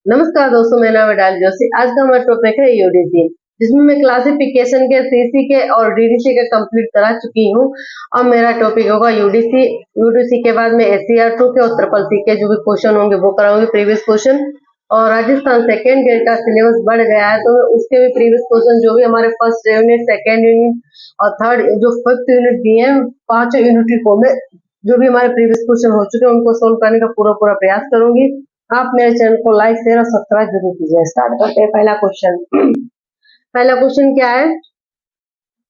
नमस्कार दोस्तों, मेरा नाम है डाल जोशी। आज का हमारा टॉपिक है यूडीसी, जिसमें मैं क्लासिफिकेशन के सीसी के और डीडीसी के कंप्लीट करा चुकी हूँ। अब मेरा टॉपिक होगा यूडीसी। यूडीसी के बाद में एससीआर 2 के और ट्रिपल सी के जो भी क्वेश्चन होंगे वो कराऊंगी, प्रीवियस क्वेश्चन। और राजस्थान सेकेंड ग्रेड का सिलेबस बढ़ गया है, तो मैं उसके भी प्रीवियस क्वेश्चन जो भी हमारे फर्स्ट यूनिट, सेकेंड यूनिट और थर्ड जो फिफ्थ यूनिट दिए हैं, पांचों यूनिट को मैं जो भी हमारे प्रीवियस क्वेश्चन हो चुके हैं उनको सोल्व करने का पूरा पूरा प्रयास करूंगी। आप मेरे चैनल को लाइक शेयर और सब्सक्राइब जरूर कीजिए। स्टार्ट करते हैं पहला क्वेश्चन। पहला क्वेश्चन क्या है,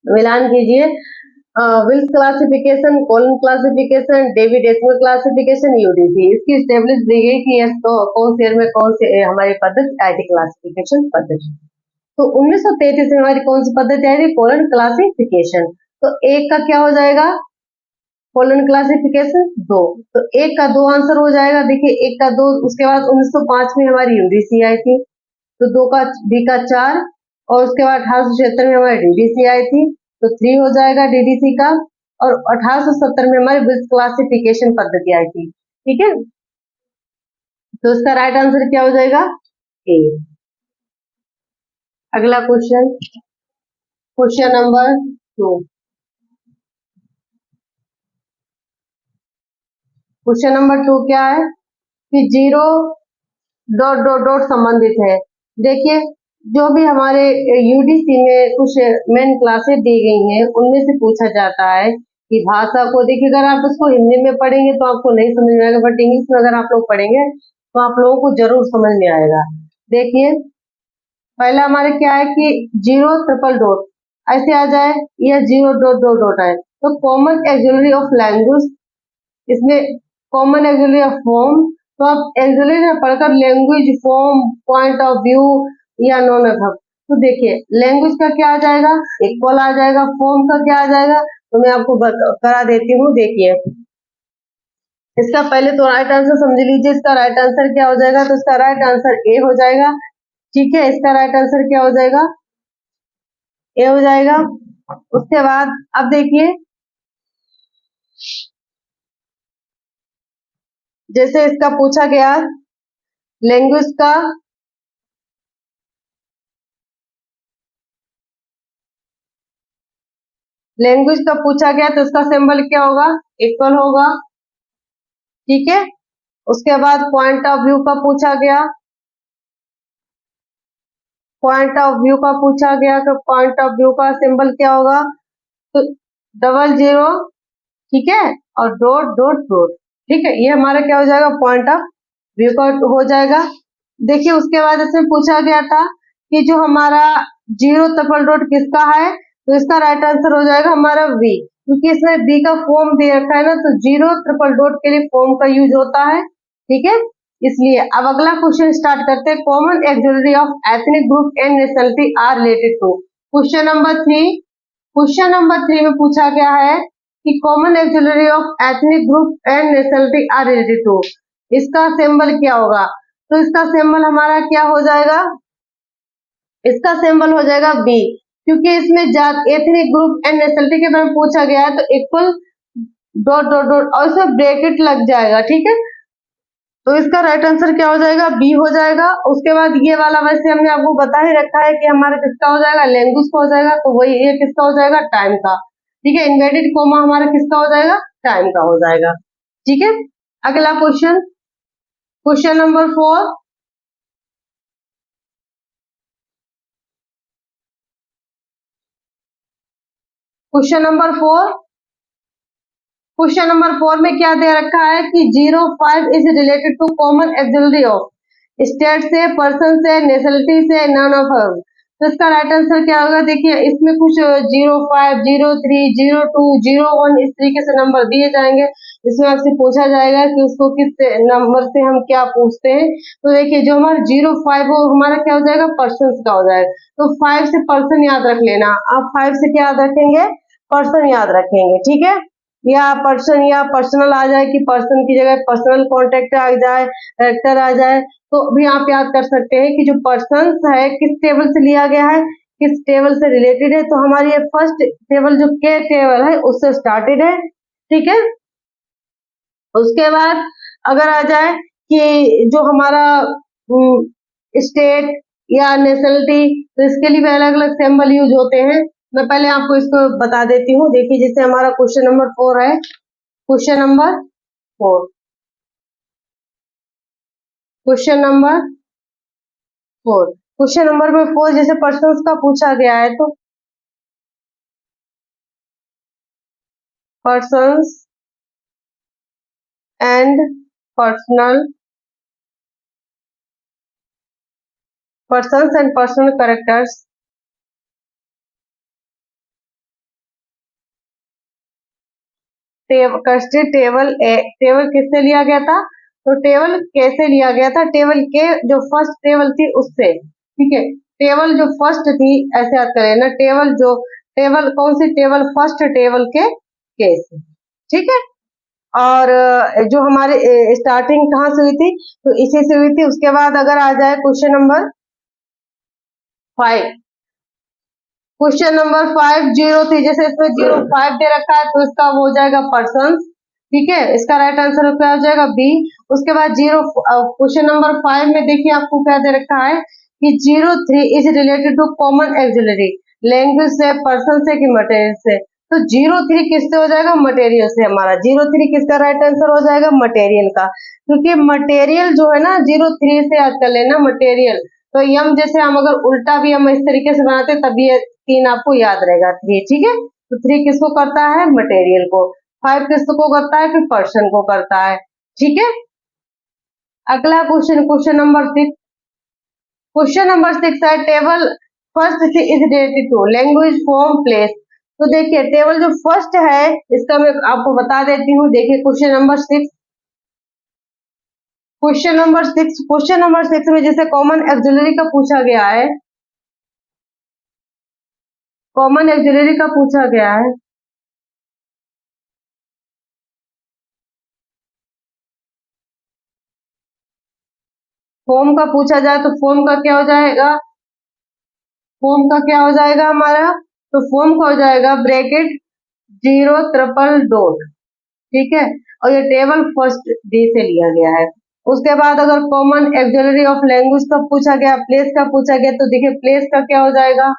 मिलान कीजिए। Bliss classification, colon classification, Dewey decimal classification, UDC इसकी स्टेब्लिश दी गई कि कौन से ईयर में कौन से हमारी पद्धति आई थी, क्लासिफिकेशन पद्धति। तो 1933 में हमारी कौन सी पद्धति आई थी, कॉलन क्लासिफिकेशन। तो एक का क्या हो जाएगा, कॉलन क्लासिफिकेशन दो, तो एक का दो आंसर हो जाएगा। देखिए एक का दो, उसके बाद 1905 में हमारी यूडीसी आई थी, तो दो का डी का चार, और उसके बाद 1876 में हमारी डीडीसी आई थी, तो थ्री हो जाएगा डीडीसी का। और 1870 में हमारी विल्स क्लासिफिकेशन पद्धति आई थी। ठीक है, तो इसका राइट आंसर क्या हो जाएगा, ए। अगला question, question number 2। Question number 2 क्या है कि जीरो डॉट डॉट डॉट संबंधित है। देखिए जो भी हमारे यूडीसी में कुछ मेन क्लासेस दी गई हैं उनमें से पूछा जाता है कि भाषा को, देखिए अगर आप इसको हिंदी में पढ़ेंगे तो आपको नहीं समझ में आएगा, बट इंग्लिश में अगर आप लोग पढ़ेंगे तो आप लोगों को जरूर समझ में आएगा। देखिए पहला हमारे क्या है कि जीरो ट्रिपल डॉट ऐसे आ जाए, या जीरो डॉट डॉट डॉट आए, तो कॉमन एक्सिलरी ऑफ लैंग्वेज, इसमें कॉमन एक्सिलरी ऑफ फॉर्म, तो आप एक्सिलरी में पढ़कर language, form, point of view या नॉन अथव। तो देखिए लैंग्वेज का क्या आ जाएगा, इक्वल आ जाएगा। फॉर्म का क्या आ जाएगा, तो मैं आपको करा देती हूँ। देखिए इसका पहले तो राइट आंसर समझ लीजिए, इसका राइट आंसर क्या हो जाएगा, तो इसका राइट आंसर ए हो जाएगा। ठीक है, इसका राइट आंसर क्या हो जाएगा, ए हो जाएगा। उसके बाद अब देखिए जैसे इसका पूछा गया लैंग्वेज का, लैंग्वेज का पूछा गया तो इसका सिंबल क्या होगा, इक्वल होगा। ठीक है, उसके बाद पॉइंट ऑफ व्यू का पूछा गया, पॉइंट ऑफ व्यू का पूछा गया तो पॉइंट ऑफ व्यू का सिंबल क्या होगा, तो डबल जीरो। ठीक है, और डॉट डॉट डॉट। ठीक है, ये हमारा क्या हो जाएगा, पॉइंट ऑफ व्यू का हो जाएगा। देखिए उसके बाद इसमें पूछा गया था कि जो हमारा जीरो ट्रिपल डॉट किसका है, तो इसका राइट आंसर हो जाएगा हमारा वी, क्योंकि इसमें बी का फॉर्म दे रखा है ना, तो जीरो ट्रिपल डॉट के लिए फॉर्म का यूज होता है। ठीक है, इसलिए अब अगला क्वेश्चन स्टार्ट करते हैं। Common auxiliary of ethnic group and nationality are related to. Question number 3, question number 3 में पूछा गया है कि common auxiliary of ethnic group and nationality are related to, इसका सिंबल क्या होगा, तो इसका सिंबल हमारा क्या हो जाएगा, इसका सिंबल हो जाएगा बी, क्योंकि इसमें जात, एथनिक ग्रुप एंड नेशनलिटी के बारे में पूछा गया है, तो इक्वल डॉट डॉट डॉट और उसमें ब्रैकेट लग जाएगा। ठीक है, तो इसका राइट आंसर क्या हो जाएगा, बी हो जाएगा। उसके बाद ये वाला वैसे हमने आपको बता ही रखा है कि हमारा किसका हो जाएगा, लैंग्वेज का हो जाएगा, तो वही ये किसका हो जाएगा, टाइम का। ठीक है, इन्वर्टेड कोमा हमारा किसका हो जाएगा, टाइम का हो जाएगा। ठीक है, अगला question, question number 4। Question number 4, question number 4 में क्या दे रखा है कि 05 is related to common auxiliary of state से, पर्सन से, नेशनलिटी से, नन ऑफ। तो इसका राइट आंसर क्या होगा, देखिए इसमें कुछ 05, 03, 02, 01 इस तरीके से नंबर दिए जाएंगे। इसमें आपसे पूछा जाएगा कि उसको किस नंबर से हम क्या पूछते हैं। तो देखिए जो हमारा 05 वो हमारा क्या हो जाएगा, पर्सन का हो जाएगा। तो 5 से पर्सन याद रख लेना, आप 5 से क्या याद रखेंगे, पर्सन याद रखेंगे। ठीक है, या पर्सन या पर्सनल आ जाए कि पर्सन की जगह पर्सनल कांटेक्ट आ जाए, कैरेक्टर आ जाए, तो भी आप याद कर सकते हैं कि जो पर्सन है किस टेबल से लिया गया है, किस टेबल से रिलेटेड है। तो हमारी ये फर्स्ट टेबल जो के टेबल है उससे स्टार्टेड है। ठीक है, उसके बाद अगर आ जाए कि जो हमारा स्टेट या नेशनलिटी, तो इसके लिए भी अलग अलग सिंबल यूज होते हैं। मैं पहले आपको इसको बता देती हूँ। देखिए जैसे हमारा क्वेश्चन नंबर 4 है, question number 4, question number 4, question number में 4 जैसे पर्सन्स का पूछा गया है, तो persons and personal, persons and personal characters table table किससे लिया गया था, तो टेबल कैसे लिया गया था, टेबल के जो फर्स्ट टेबल थी उससे, ठीक है। टेबल जो फर्स्ट थी, ऐसे याद करें ना, टेबल कौन सी टेबल, फर्स्ट टेबल के से, ठीक है। और जो हमारे स्टार्टिंग कहाँ से हुई थी, तो इसी से हुई थी। उसके बाद अगर आ जाए question number 5, question number 5 zero थी, जैसे इसमें 05 दे रखा है, तो इसका वो हो जाएगा पर्सन, ठीक है। इसका राइट आंसर क्या हो जाएगा, बी। उसके बाद क्वेश्चन नंबर 5 में देखिए आपको क्या दे रखा है कि 03 is related to common auxiliary language से, पर्सन से कि मटेरियल से, तो 03 किससे हो जाएगा, मटेरियल से। हमारा 03 किसका राइट आंसर हो जाएगा, मटेरियल का, क्योंकि मटेरियल जो है ना 03 से याद कर लेना, मटेरियल। तो यम जैसे हम अगर उल्टा भी हम इस तरीके से बनाते तभी ये 3 आपको याद रहेगा, 3, ठीक है। तो 3 किसको करता है, मटेरियल को। 5 किसको करता है, फिर पर्सन को करता है, ठीक है। अगला question, question number 6, question number 6 है table first is related to language form place. तो देखिए टेबल जो फर्स्ट है इसका मैं आपको बता देती हूँ। देखिए क्वेश्चन नंबर 6, क्वेश्चन नंबर 6 में जैसे कॉमन एक्सिलरी का पूछा गया है, कॉमन एक्सिलरी का पूछा गया है, फॉर्म का पूछा जाए तो फॉर्म का क्या हो जाएगा, फॉर्म का क्या हो जाएगा हमारा, तो फॉर्म का हो जाएगा ब्रैकेट 0 ट्रिपल डॉट, ठीक है। और ये टेबल फर्स्ट डी से लिया गया है। उसके बाद अगर कॉमन एक्सिलरी ऑफ लैंग्वेज का पूछा गया, प्लेस का पूछा गया, तो देखिए प्लेस का क्या हो जाएगा,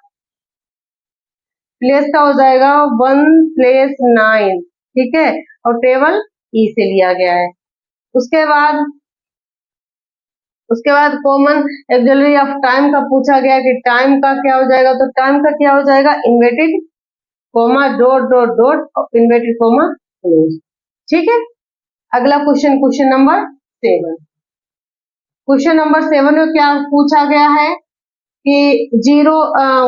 प्लेस का हो जाएगा 1 प्लेस 9, ठीक है। और टेबल ई से लिया गया है। उसके बाद कॉमन एक्सिलरी ऑफ टाइम का पूछा गया कि टाइम का क्या हो जाएगा, तो टाइम का क्या हो जाएगा, inverted comma dot dot dot inverted comma close, ठीक है। अगला question, question number 7, question number 7 में क्या पूछा गया है कि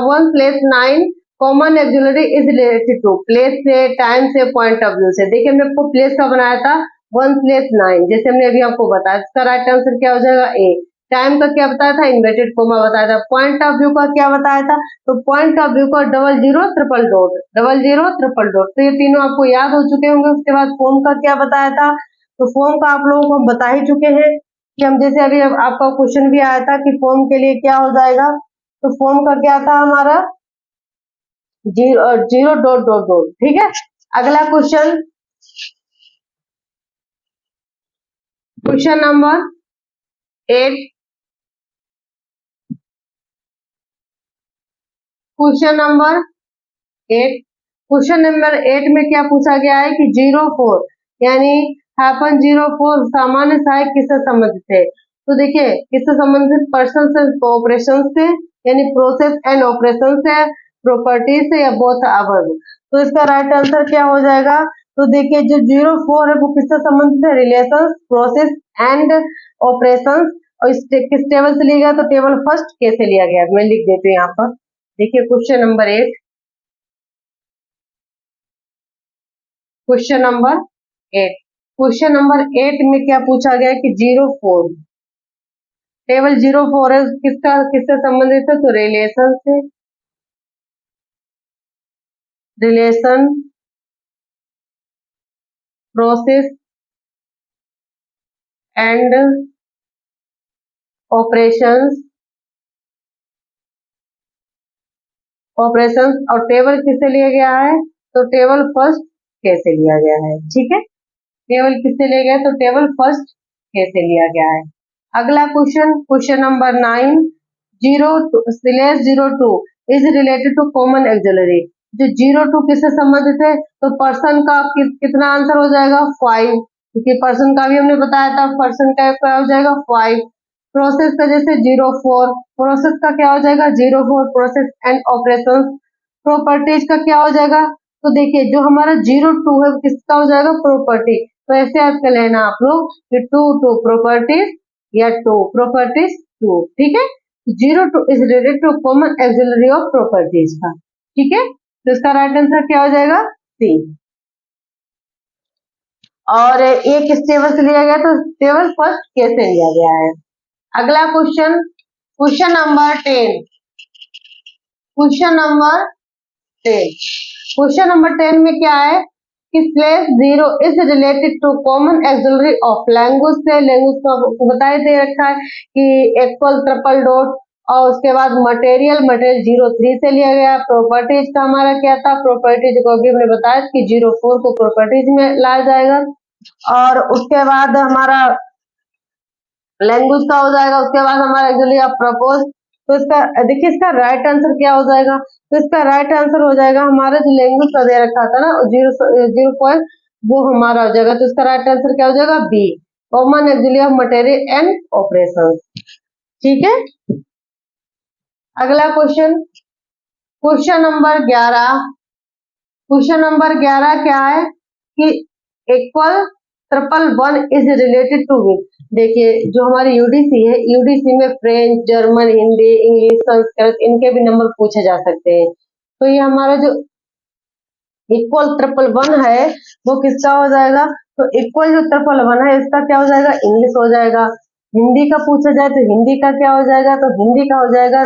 1 place 9 common auxiliary is related to place से, टाइम से, पॉइंट ऑफ व्यू से। देखिए हमने आपको प्लेस का बनाया था 1 प्लेस 9, जैसे हमने अभी आपको बताया, इसका राइट आंसर क्या हो जाएगा, ए। टाइम का क्या बताया था, इन्वर्टेड कोमा बताया था। पॉइंट ऑफ व्यू का क्या बताया था, तो पॉइंट ऑफ व्यू का 00 ट्रिपल डॉट, 00 ट्रिपल डॉट। तो ये तीनों आपको याद हो चुके होंगे। उसके बाद फॉर्म का क्या बताया था, तो फॉर्म का आप लोगों को हम बता ही चुके हैं कि हम जैसे अभी आपका क्वेश्चन भी आया था कि फॉर्म के लिए क्या हो जाएगा, तो फॉर्म का क्या था हमारा, जीरो डॉट डॉट डॉट, ठीक है। अगला question, question number 8, question number 8, question number 8 में क्या पूछा गया है कि 04 यानी हैपन 04 सामान्य सहायक किससे संबंधित है। तो देखिए किससे संबंधित, पर्सन से, ऑपरेशन से, यानी प्रोसेस एंड ऑपरेशन से, प्रॉपर्टी से, या बोथ अबव। तो इसका राइट आंसर क्या हो जाएगा, तो देखिए जो 04 है वो किससे संबंधित है, रिलेशन, प्रोसेस एंड ऑपरेशन। और किस टेबल से लिया गया, तो टेबल फर्स्ट कैसे लिया गया, मैं लिख देती हूँ यहाँ पर। देखिए question number 8, question number 8, question number 8 में क्या पूछा गया कि 04 टेबल 04 है, किसका किससे संबंधित है, तो रिलेशन से, relation, process and operations, operations. और टेबल किससे लिया गया है, तो टेबल फर्स्ट कैसे लिया गया है, ठीक है। टेबल किससे लिया गया, तो टेबल फर्स्ट कैसे लिया गया है। अगला question, question number 9, 0/02 is related to common auxiliary. जो 0 2 किससे संबंधित है, तो पर्सन का कितना आंसर हो जाएगा 5, क्योंकि पर्सन का भी हमने बताया था, पर्सन का क्या हो जाएगा 5। प्रोसेस का जैसे 0 4, प्रोसेस का क्या हो जाएगा 0 4, प्रोसेस एंड ऑपरेशन। प्रॉपर्टीज का क्या हो जाएगा, तो देखिए जो हमारा 0 2 है किसका हो जाएगा प्रॉपर्टी, तो ऐसे याद कर लेना आप लोग कि 2 प्रॉपर्टीज या 2 प्रॉपर्टीज 2, ठीक है। 0 2 is related to common auxiliary of properties का, ठीक है। तो इसका राइट आंसर क्या हो जाएगा सी। और ये किस टेबल से लिया गया, तो टेबल फर्स्ट के से लिया गया है। अगला question, question number 10, question number 10, question number 10 में क्या है कि /0 is related to common auxiliary of language से। लैंग्वेज को बताया दे रखा है कि इक्वल ट्रिपल डॉट, और उसके बाद मटेरियल 0 3 से लिया गया। प्रॉपर्टीज का हमारा क्या था, प्रॉपर्टीज को अभी हमने बताया कि 0 4 को प्रॉपर्टीज में लाया जाएगा। और उसके बाद हमारा लैंग्वेज का हो जाएगा, उसके बाद हमारा एक्चुअली आप प्रपोज। तो इसका देखिए इसका राइट आंसर क्या हो जाएगा, तो इसका राइट आंसर हो जाएगा हमारा जो लैंग्वेज का दे रखा था ना 0 वो हमारा हो जाएगा। तो इसका राइट आंसर क्या हो जाएगा B, common actually of material and operation, ठीक है। अगला question, question number 11, question number 11 क्या है कि equal 111 is related to which. देखिए जो हमारी यूडीसी है, यूडीसी में French, German, Hindi, English, Sanskrit इनके भी नंबर पूछे जा सकते हैं। तो ये हमारा जो इक्वल 111 है वो किसका हो जाएगा, तो इक्वल जो 111 है इसका क्या हो जाएगा इंग्लिश हो जाएगा। हिंदी का पूछा जाए तो हिंदी का क्या हो जाएगा, तो हिंदी का हो जाएगा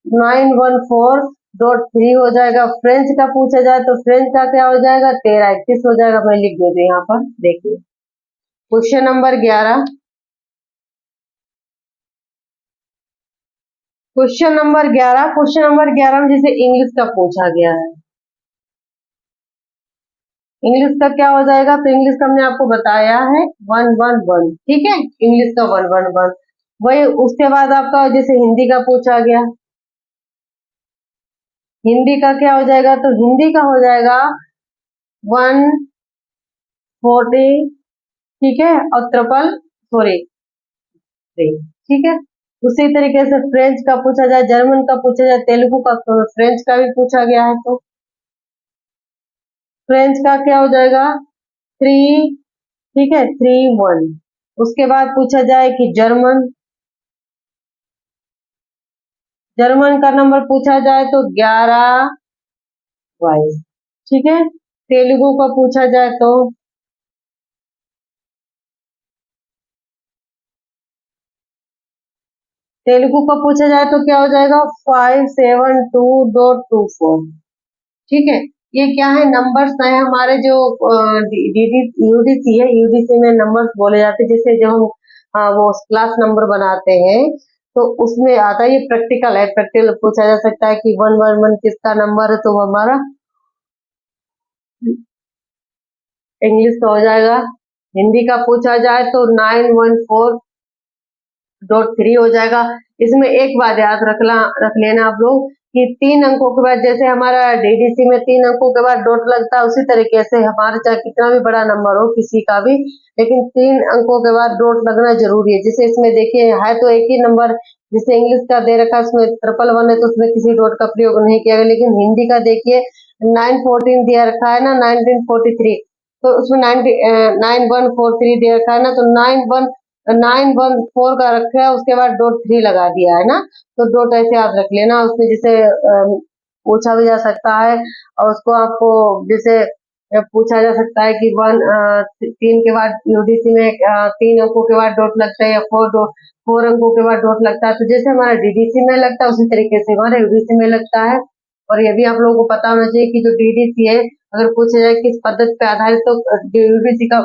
914.3 हो जाएगा। फ्रेंच का पूछा जाए तो फ्रेंच का क्या हो जाएगा 1331 हो जाएगा। मैं लिख देती हूँ यहाँ पर, देखिए question number 11, question number 11, question number 11 में जैसे इंग्लिश का पूछा गया है, इंग्लिश का क्या हो जाएगा, तो इंग्लिश का हमने आपको बताया है 111, ठीक है, इंग्लिश का 111। वही उसके बाद आपका जैसे हिंदी का पूछा गया, हिंदी का क्या हो जाएगा, तो हिंदी का हो जाएगा 140, ठीक है, और ट्रिपल सॉरी 3, ठीक है। उसी तरीके से फ्रेंच का पूछा जाए, जर्मन का पूछा जाए, तेलुगु का, तो फ्रेंच का भी पूछा गया है तो फ्रेंच का क्या हो जाएगा 3, ठीक है 3 1। उसके बाद पूछा जाए कि जर्मन, जर्मन का नंबर पूछा जाए तो 11 22, ठीक है। तेलुगु का पूछा जाए तो तेलुगु का पूछा जाए तो क्या हो जाएगा 572.24, ठीक है। ये क्या है नंबर्स है हमारे जो यूडीसी है, यूडीसी में नंबर्स बोले जाते हैं। जैसे जब हम वो क्लास नंबर बनाते हैं तो उसमें आता है, ये प्रैक्टिकल है, प्रैक्टिकल पूछा जा सकता है कि 111 किसका नंबर है, तो वो हमारा इंग्लिश का हो जाएगा। हिंदी का पूछा जाए तो 914.3 हो जाएगा। इसमें एक बात याद रख लेना आप लोग कि 3 अंकों के बाद, जैसे हमारा डीडीसी में 3 अंकों के बाद डॉट लगता है, उसी तरीके से हमारा चाहे कितना भी बड़ा नंबर हो किसी का भी, लेकिन 3 अंकों के बाद डॉट लगना जरूरी है। जैसे इसमें देखिए है तो एक ही नंबर, जैसे इंग्लिश का दे रखा है उसमें 111 है तो उसमें किसी डॉट का प्रयोग नहीं किया गया, लेकिन हिंदी का देखिए 914 दिया रखा है ना 1943, तो उसमें 9143 दे रखा है ना, तो 914 का रखा है, उसके बाद डॉट 3 लगा दिया है ना, तो डॉट ऐसे याद रख लेना। उसमें जैसे पूछा भी जा सकता है, और उसको आपको जैसे पूछा जा सकता है कि 3 के बाद यूडीसी में 3 अंकों के बाद डॉट लगता है, या 4 अंकों के बाद डॉट लगता है। तो जैसे हमारा डीडीसी में लगता है उसी तरीके से हमारा यूडीसी में लगता है। और ये भी आप लोगों को पता होना चाहिए कि जो डीडीसी है, अगर पूछा जाए किस पद्धति पे आधारित, तो यूडीसी का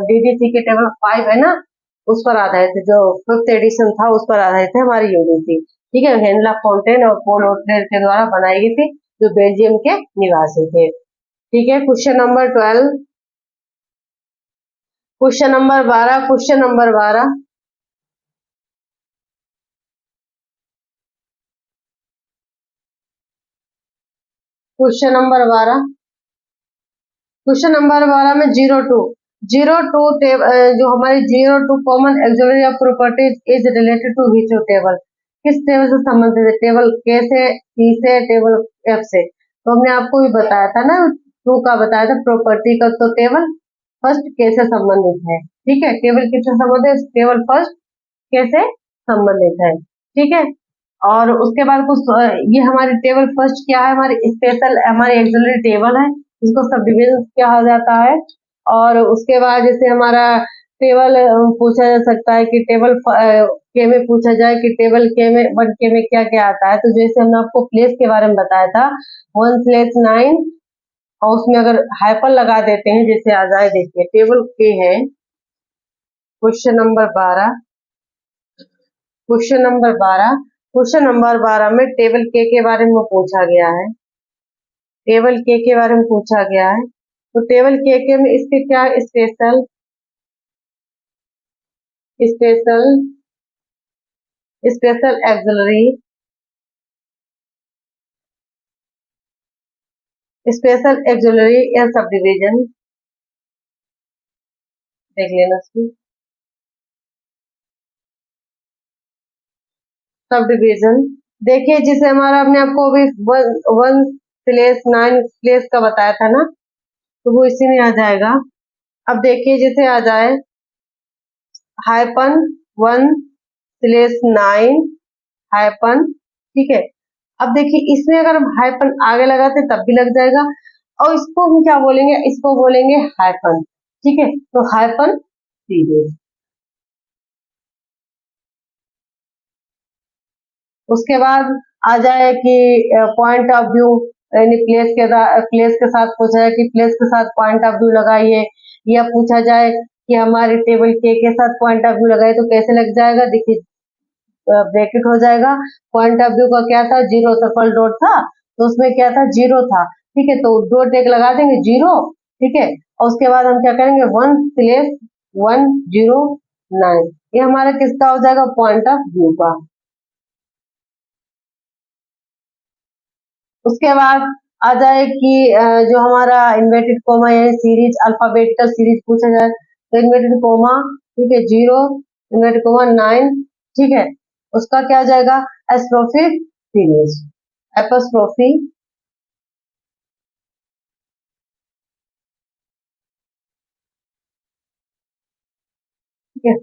डीडीसी के टेबल 5 है ना, उस पर आधारित है, जो 5th एडिशन था उस पर आधारित है हमारी यूडीसी, ठीक है। हेनला फोंटेन और पॉल ओटनेर के द्वारा बनाई गई थी, जो बेल्जियम के निवासी थे, ठीक है। Question number 12, question number 12, question number 12, question number 12, question number 12 में जीरो टू जो हमारी zero two common auxiliary of properties is related to which table, किस टेबल से संबंधित है? टेबल के से, सी से, टेबल एफ से। तो हमने आपको भी बताया था ना, टू का बताया था प्रॉपर्टी का, तो टेबल फर्स्ट के से संबंधित है। ठीक है, टेबल किससे संबंधित है? टेबल फर्स्ट के से संबंधित है। ठीक है, और उसके बाद कुछ ये हमारी टेबल फर्स्ट क्या है? हमारी स्पेशल, हमारी एक्सिलरी टेबल है, इसको सब डिविजन कहा जाता है। और उसके बाद जैसे हमारा टेबल पूछा जा सकता है कि टेबल के में पूछा जाए कि टेबल के में, 1 के में क्या क्या आता है। तो जैसे हमने आपको प्लेस के बारे में बताया था 1/9, और उसमें अगर हाइपन लगा देते हैं, जैसे आ जाए, देखिए टेबल के है question number 12, question number 12, question number 12 में टेबल के बारे में पूछा गया है, टेबल के बारे में पूछा गया है। तो टेबल के में इसके क्या special, special special axillary, special axillary या सब डिवीजन देख लेना इसकी। सब डिवीजन देखिए, जिसे हमारा अपने आपको अभी 1/9 का बताया था ना, तो वो इसी में आ जाएगा। अब देखिए जैसे आ जाए हाइपन 1/9 हाइपन, ठीक है। अब देखिए इसमें अगर हम हाइपन आगे लगाते तब भी लग जाएगा, और इसको हम क्या बोलेंगे? इसको बोलेंगे हाइपन। ठीक है, तो हाइपन सीरीज। उसके बाद आ जाए कि पॉइंट ऑफ व्यू, यानी प्लेस के साथ पूछा जाए कि प्लेस के साथ पॉइंट ऑफ व्यू लगाइए, या पूछा जाए कि हमारे टेबल के साथ पॉइंट ऑफ व्यू लगाइए, तो कैसे लग जाएगा? देखिए ब्रैकेट हो जाएगा। पॉइंट ऑफ व्यू का क्या था? जीरो सर्कल डॉट था, तो उसमें क्या था? जीरो था। ठीक है, तो डॉट एक लगा देंगे जीरो। ठीक है, और उसके बाद हम क्या करेंगे? 1/109, ये हमारा किसका हो जाएगा? पॉइंट ऑफ व्यू का। उसके बाद आ जाए कि जो हमारा इन्वर्टेड कोमा यानी सीरीज, अल्फाबेटिकल सीरीज पूछा जाए, तो इन्वर्टेड कोमा, ठीक है, जीरो, इन्वर्टेड कोमा 9, ठीक है, उसका क्या हो जाएगा? एस्ट्रोफी सीरीज, एपोस्ट्रोफी। ठीक है,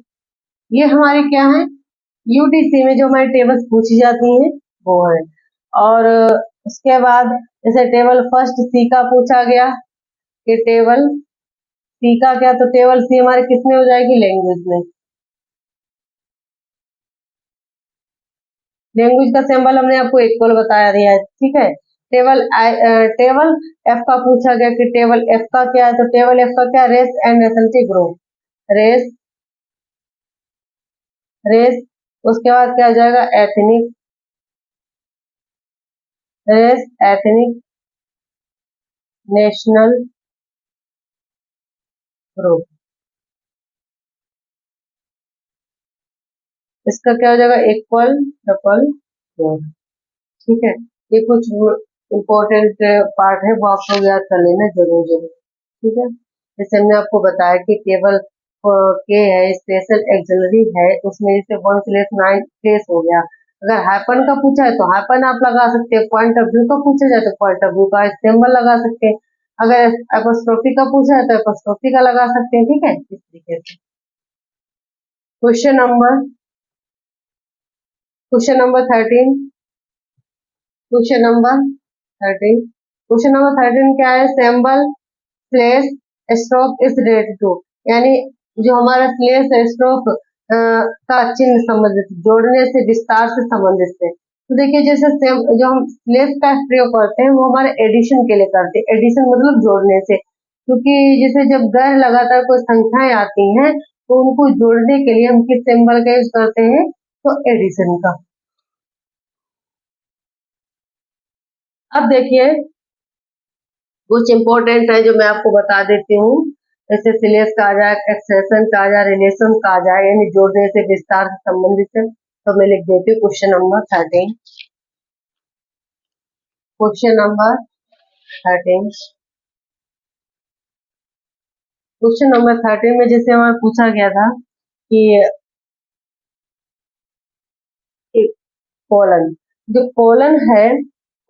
ये हमारी क्या है? यूटीसी में जो हमारी टेबल्स पूछी जाती हैं वो है। और उसके बाद जैसे टेबल फर्स्ट सी का पूछा गया कि टेबल सी का क्या, तो टेबल सी हमारे किसमें हो जाएगी? लैंग्वेज में। लैंग्वेज का सिंबल हमने आपको इक्वल बताया दिया है। ठीक है, टेबल एफ का पूछा गया कि टेबल एफ का क्या है, तो टेबल एफ का क्या? Race and nationality group, race, race. उसके बाद क्या हो जाएगा? Ethnic, race, ethnic, national group. इसका क्या हो जाएगा? Equal, double, four. ठीक है, ये कुछ इम्पोर्टेंट पार्ट है, वो आपको याद कर लेना जरूर जरूर। ठीक है, जैसे हमने आपको बताया कि टेबल के है, स्पेशल एक्सिलरी है, तो उसमें जैसे 1/9 प्लेस हो गया। अगर हाइपन का पूछा है तो हाइपन आप लगा सकते हैं, पॉइंट ऑफ व्यू का पूछा जाए तो पॉइंट ऑफ व्यू का सिंबल लगा सकते हैं, अगर एपोस्ट्रोफी का पूछा है तो एपोस्ट्रोफी का लगा सकते हैं। ठीक है, इस तरीके से। Question number question number 13, question number 13, question number 13 क्या है? Symbol slash stroke is related to, यानी जो हमारा स्लेश स्ट्रोक का चिन्ह संबंधित, जोड़ने से, विस्तार से संबंधित है। तो देखिए जैसे जो हम स्लेश का प्रयोग करते हैं वो हमारे एडिशन के लिए करते हैं, एडिशन मतलब जोड़ने से, क्योंकि जैसे जब गैर लगातार कोई संख्याएं आती हैं तो उनको जोड़ने के लिए हम किस सिंबल का यूज करते हैं? तो एडिशन का। अब देखिए कुछ इंपॉर्टेंट है जो मैं आपको बता देती हूँ, जैसे सिलेस कहा जाए, एक्सेशन कहा जाए, रिलेशन कहा जाए, यानी जोड़ने से, विस्तार से संबंधित है। तो मैं लिख देती हूँ question number 13, question number 13। Question number 13 में जैसे हमारा पूछा गया था कि कॉलन, जो कॉलन है,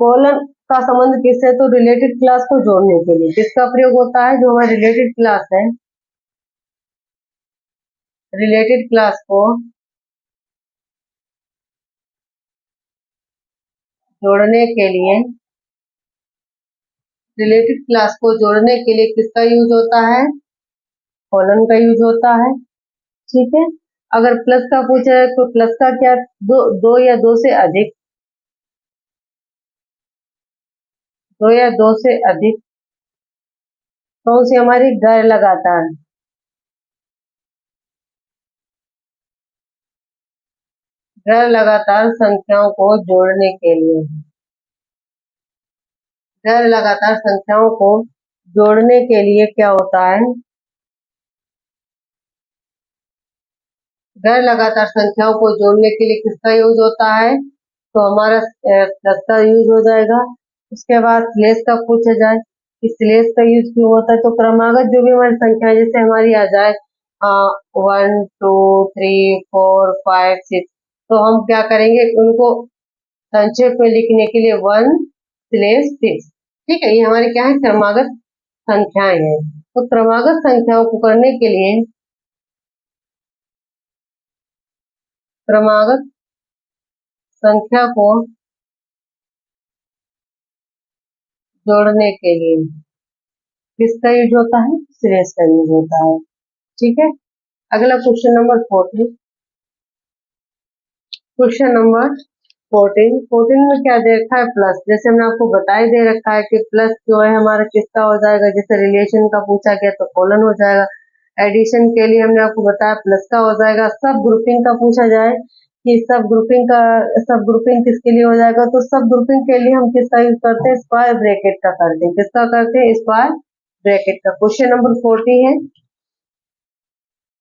कॉलन का संबंध किससे, तो रिलेटेड क्लास को जोड़ने के लिए किसका प्रयोग होता है, जो हमारी रिलेटेड क्लास है, रिलेटेड क्लास को जोड़ने के लिए, रिलेटेड क्लास को जोड़ने के लिए किसका यूज होता है, कॉलन का यूज होता है। ठीक है, अगर प्लस का पूछा है तो प्लस का क्या, दो या दो से अधिक, दो या दो से अधिक, कौन सी हमारी गैर लगातार, गैर लगातार संख्याओं को जोड़ने के लिए, गैर लगातार संख्याओं को जोड़ने के लिए क्या होता है, गैर लगातार संख्याओं को जोड़ने के लिए किसका यूज होता है, तो हमारा प्लस का यूज हो जाएगा। उसके बाद स्लेश का पूछा जाए कि स्लेश का यूज क्यों होता है, तो क्रमागत जो भी हमारी संख्या जैसे हमारी आ जाए 1 2 3 4 5 6, तो हम क्या करेंगे, उनको संक्षेप में लिखने के लिए 1/6। ठीक है, ये हमारी क्या है, क्रमागत संख्याएं हैं। तो क्रमागत संख्याओं को करने के लिए, क्रमागत संख्या को जोड़ने के लिए किसका यूज होता है, श्रेष्ठ का यूज होता है। ठीक है, अगला क्वेश्चन नंबर 14। क्वेश्चन नंबर 14 में क्या दे रखा है, प्लस। जैसे हमने आपको बताया दे रखा है कि प्लस जो है हमारा किसका हो जाएगा, जैसे रिलेशन का पूछा गया तो कॉलन हो जाएगा। एडिशन के लिए हमने आपको बताया प्लस का हो जाएगा। सब ग्रुपिंग का पूछा जाए कि सब ग्रुपिंग का, सब ग्रुपिंग किसके लिए हो जाएगा, तो सब ग्रुपिंग के लिए हम किसका यूज करते हैं, स्क्वायर ब्रैकेट का करते हैं। किसका करते हैं, स्क्वायर ब्रैकेट का। क्वेश्चन नंबर 40 है,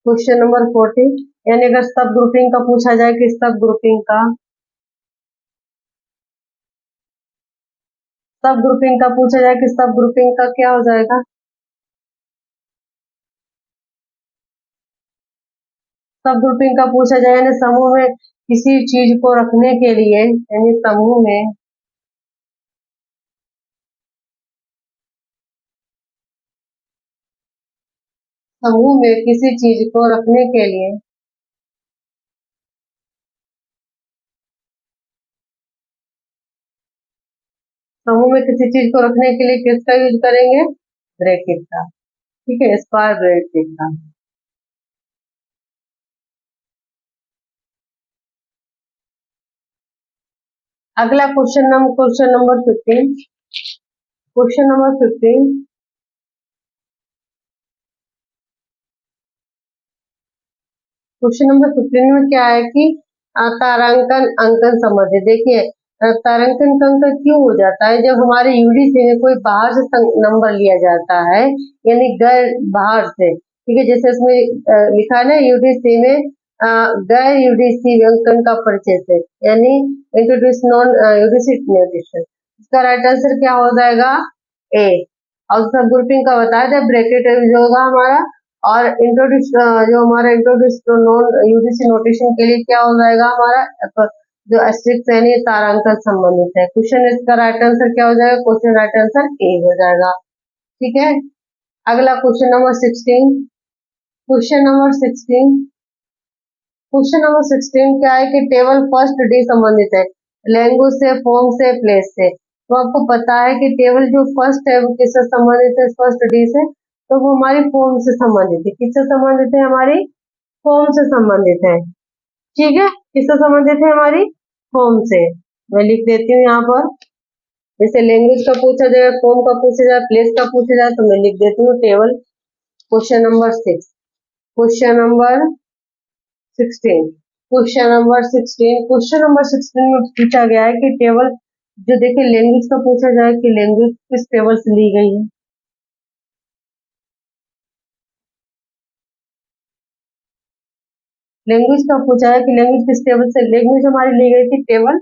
क्वेश्चन नंबर 40, यानी अगर सब ग्रुपिंग का पूछा जाए कि सब ग्रुपिंग का, सब ग्रुपिंग का पूछा जाए कि सब ग्रुपिंग का क्या हो जाएगा, सब ग्रुपिंग का पूछा जाए यानी समूह में किसी चीज को रखने के लिए, यानी समूह में किसी चीज को रखने के लिए, समूह में किसी चीज को रखने के लिए किसका यूज करेंगे, ब्रैकेट का। ठीक है, स्क्वायर ब्रैकेट का। अगला question number 15। Question number 15, question number 15 में क्या है कि तारांकन अंकन संबंधित। देखिए तारांकन का अंकन क्यों हो जाता है, जब हमारे यूडीसी में कोई बाहर से नंबर लिया जाता है, यानी गैर बाहर से। ठीक है, जैसे इसमें लिखा है ना, यूडीसी में गैर यूडीसी अंकन का परिचय से, यानी इंट्रोड्यूस नॉन यूडीसी नोटेशन। इसका राइट आंसर क्या हो जाएगा, ए। और सब ग्रुपिंग का बताया था, ब्रैकेट जो होगा हमारा, और इंट्रोड्यूस जो हमारा इंट्रोड्यूस नॉन यूडीसी नोटेशन के लिए क्या हो जाएगा हमारा, जो एस्टेरिस्क यानी तारांकन संबंधित है। क्वेश्चन इसका राइट आंसर क्या हो जाएगा, क्वेश्चन राइट आंसर ए हो जाएगा। ठीक है, अगला question number 16। Question number 16, question number 16 क्या है कि टेबल फर्स्ट डी संबंधित है, लैंग्वेज से, फॉर्म से, प्लेस से। तो आपको पता है कि टेबल जो फर्स्ट है वो किससे संबंधित है, फर्स्ट डी से, तो वो हमारी फॉर्म से संबंधित है। किससे संबंधित है, हमारी फॉर्म से संबंधित है। ठीक है, किससे संबंधित है, हमारी फॉर्म से। मैं लिख देती हूँ यहाँ पर, जैसे लैंग्वेज का पूछा जाए, फॉर्म का पूछा जाए, प्लेस का पूछा जाए, तो मैं लिख देती हूँ table. Question number 6, question number 16, question number 16, question number 16 में पूछा गया है कि टेबल जो, देखिए लैंग्वेज का पूछा जाए कि लैंग्वेज किस टेबल से ली गई है, लैंग्वेज का पूछा है कि लैंग्वेज किस टेबल से, लैंग्वेज हमारी ली गई थी टेबल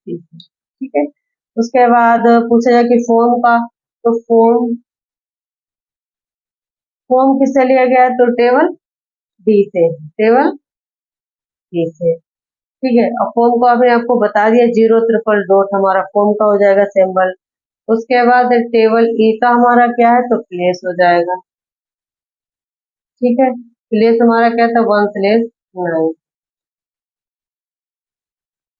3 से। ठीक है, उसके बाद पूछा जाए कि फॉर्म का, तो फॉर्म फॉर्म किससे लिया गया है, तो टेबल डी से, टेबल डी से। ठीक है, और फॉर्म को अभी आपको बता दिया, जीरो ट्रिपल डॉट हमारा फॉर्म का हो जाएगा सिंबल। उसके बाद टेबल ई का हमारा क्या है, तो प्लेस हो जाएगा। ठीक है, प्लेस हमारा क्या था, 1/9।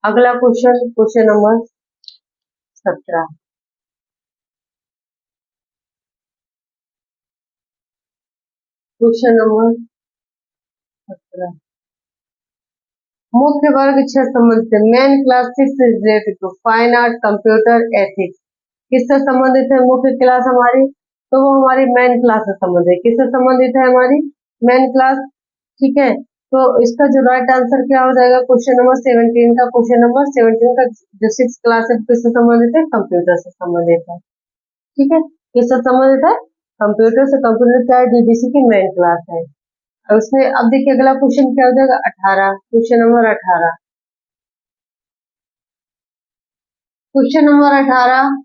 अगला question, question number 17। Question number 17, मुख्य वर्ग 6 संबंधित है। Main class 6 is related to fine art, computer, ethics. किससे संबंधित है मुख्य क्लास हमारी, तो वो हमारी मेन क्लास से संबंधित है। किससे संबंधित है हमारी मेन क्लास। ठीक है, तो इसका जो राइट आंसर क्या हो जाएगा, क्वेश्चन नंबर 17 का, क्वेश्चन नंबर 17 का जो 6 क्लास है किससे संबंधित है, कंप्यूटर से संबंधित है। ठीक है, किससे संबंधित है, कंप्यूटर से। कंप्यूटर क्या है, डीडीसी की मेन क्लास है। और उसमें अब देखिए अगला क्वेश्चन क्या हो जाएगा, 18, question number 18। Question number 18,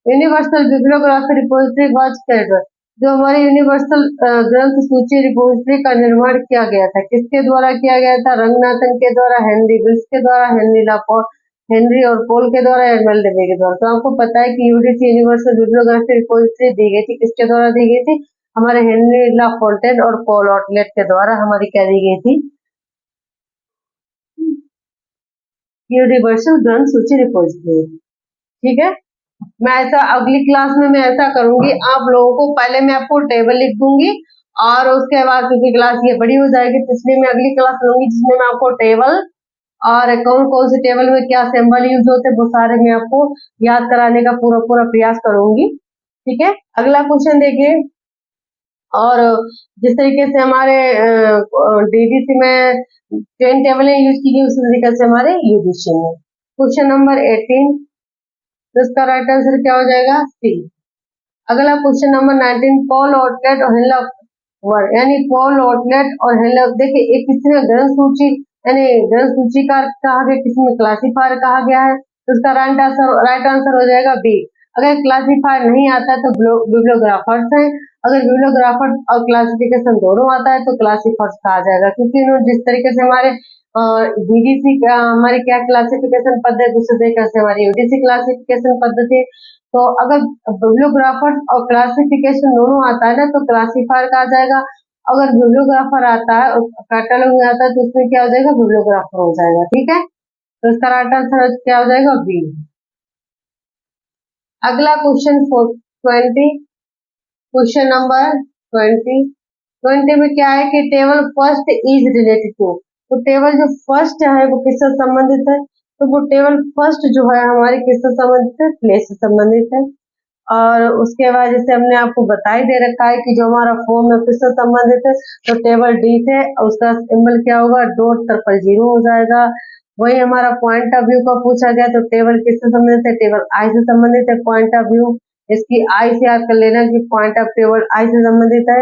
universal bibliography repository was created. जो हमारी यूनिवर्सल ग्रंथ सूची रिपोजिटरी का निर्माण किया गया था, किसके द्वारा किया गया था, रंगनाथन के द्वारा, हेनरी विल्स के द्वारा, हेनरी लापॉल, हेनरी और पोल के द्वारा, एमएल डेवे के द्वारा। तो आपको पता है कि यूडीसी यूनिवर्सल बिब्लियोग्राफी रिपोजिटरी दी गई थी, किसके द्वारा दी गई थी, हमारे हेनरी ला फोंटेन और पॉल आउटलेट के द्वारा हमारी क्या दी गई थी, यूनिवर्सल ग्रंथ सूची रिपोजिटरी। ठीक है, मैं ऐसा अगली क्लास में मैं ऐसा करूंगी, आप लोगों को पहले मैं आपको टेबल लिख दूंगी, और उसके बाद क्योंकि क्लास ये बड़ी हो जाएगी तो इसलिए मैं अगली क्लास लूंगी जिसमें मैं आपको टेबल और कौन कौन से टेबल में क्या सिंबल यूज होते हैं वो सारे मैं आपको याद कराने का पूरा पूरा प्रयास करूंगी। ठीक है, अगला क्वेश्चन देखिए। और जिस तरीके से हमारे डीडीसी में 10 टेबलें यूज की गई उसी तरीके से हमारे यूडीसी में। क्वेश्चन नंबर 18, तो इसका राइट आंसर क्या हो जाएगा, सी। अगला क्वेश्चन नंबर 19, पॉल आउटलेट और हेनलॉक वर्ड, यानी पॉल आउटलेट और हेनलॉक, देखिए एक किसी में ग्रंथ सूची यानी ग्रंथ सूचीकार कहा गया, किसी में क्लासीफायर कहा गया है, तो इसका राइट आंसर हो जाएगा बी। अगर क्लासीफायर नहीं आता है तो बिब्लियोग्राफर्स है, अगर बिब्लियोग्राफर और क्लासिफिकेशन दोनों आता है तो क्लासीफर्स कहा जाएगा, क्योंकि इन्होंने जिस तरीके से हमारे डीडीसी हमारी क्या क्लासिफिकेशन पद्धति, दूसरे तरीके से हमारी यूडीसी क्लासिफिकेशन पद्धति। तो अगर बिब्लियोग्राफर और क्लासिफिकेशन दोनों आता है ना तो क्लासीफायर कहा जाएगा। अगर बिब्लियोग्राफर आता है और कैटलॉग में आता है तो उसमें क्या हो जाएगा, बिब्लियोग्राफर हो जाएगा। ठीक है, तो इसका राइट आंसर क्या हो जाएगा, बी। अगला क्वेश्चन 20, क्वेश्चन नंबर 20। 20 में क्या है कि table first is related to, तो टेबल जो फर्स्ट है वो किससे संबंधित है, तो वो टेबल फर्स्ट जो है हमारी किससे संबंधित है, प्लेस से संबंधित है। और उसके बाद जैसे हमने आपको बता ही दे रखा है कि जो हमारा फॉर्म है किससे संबंधित है, तो टेबल डी से, और उसका सिंबल क्या होगा, डॉट ट्रिपल जीरो हो जाएगा। वही हमारा पॉइंट ऑफ व्यू का पूछा गया, तो टेबल किससे संबंधित है, टेबल आई से संबंधित है। पॉइंट ऑफ व्यू इसकी आई से याद कर लेना कि पॉइंट ऑफ टेबल आई से संबंधित है,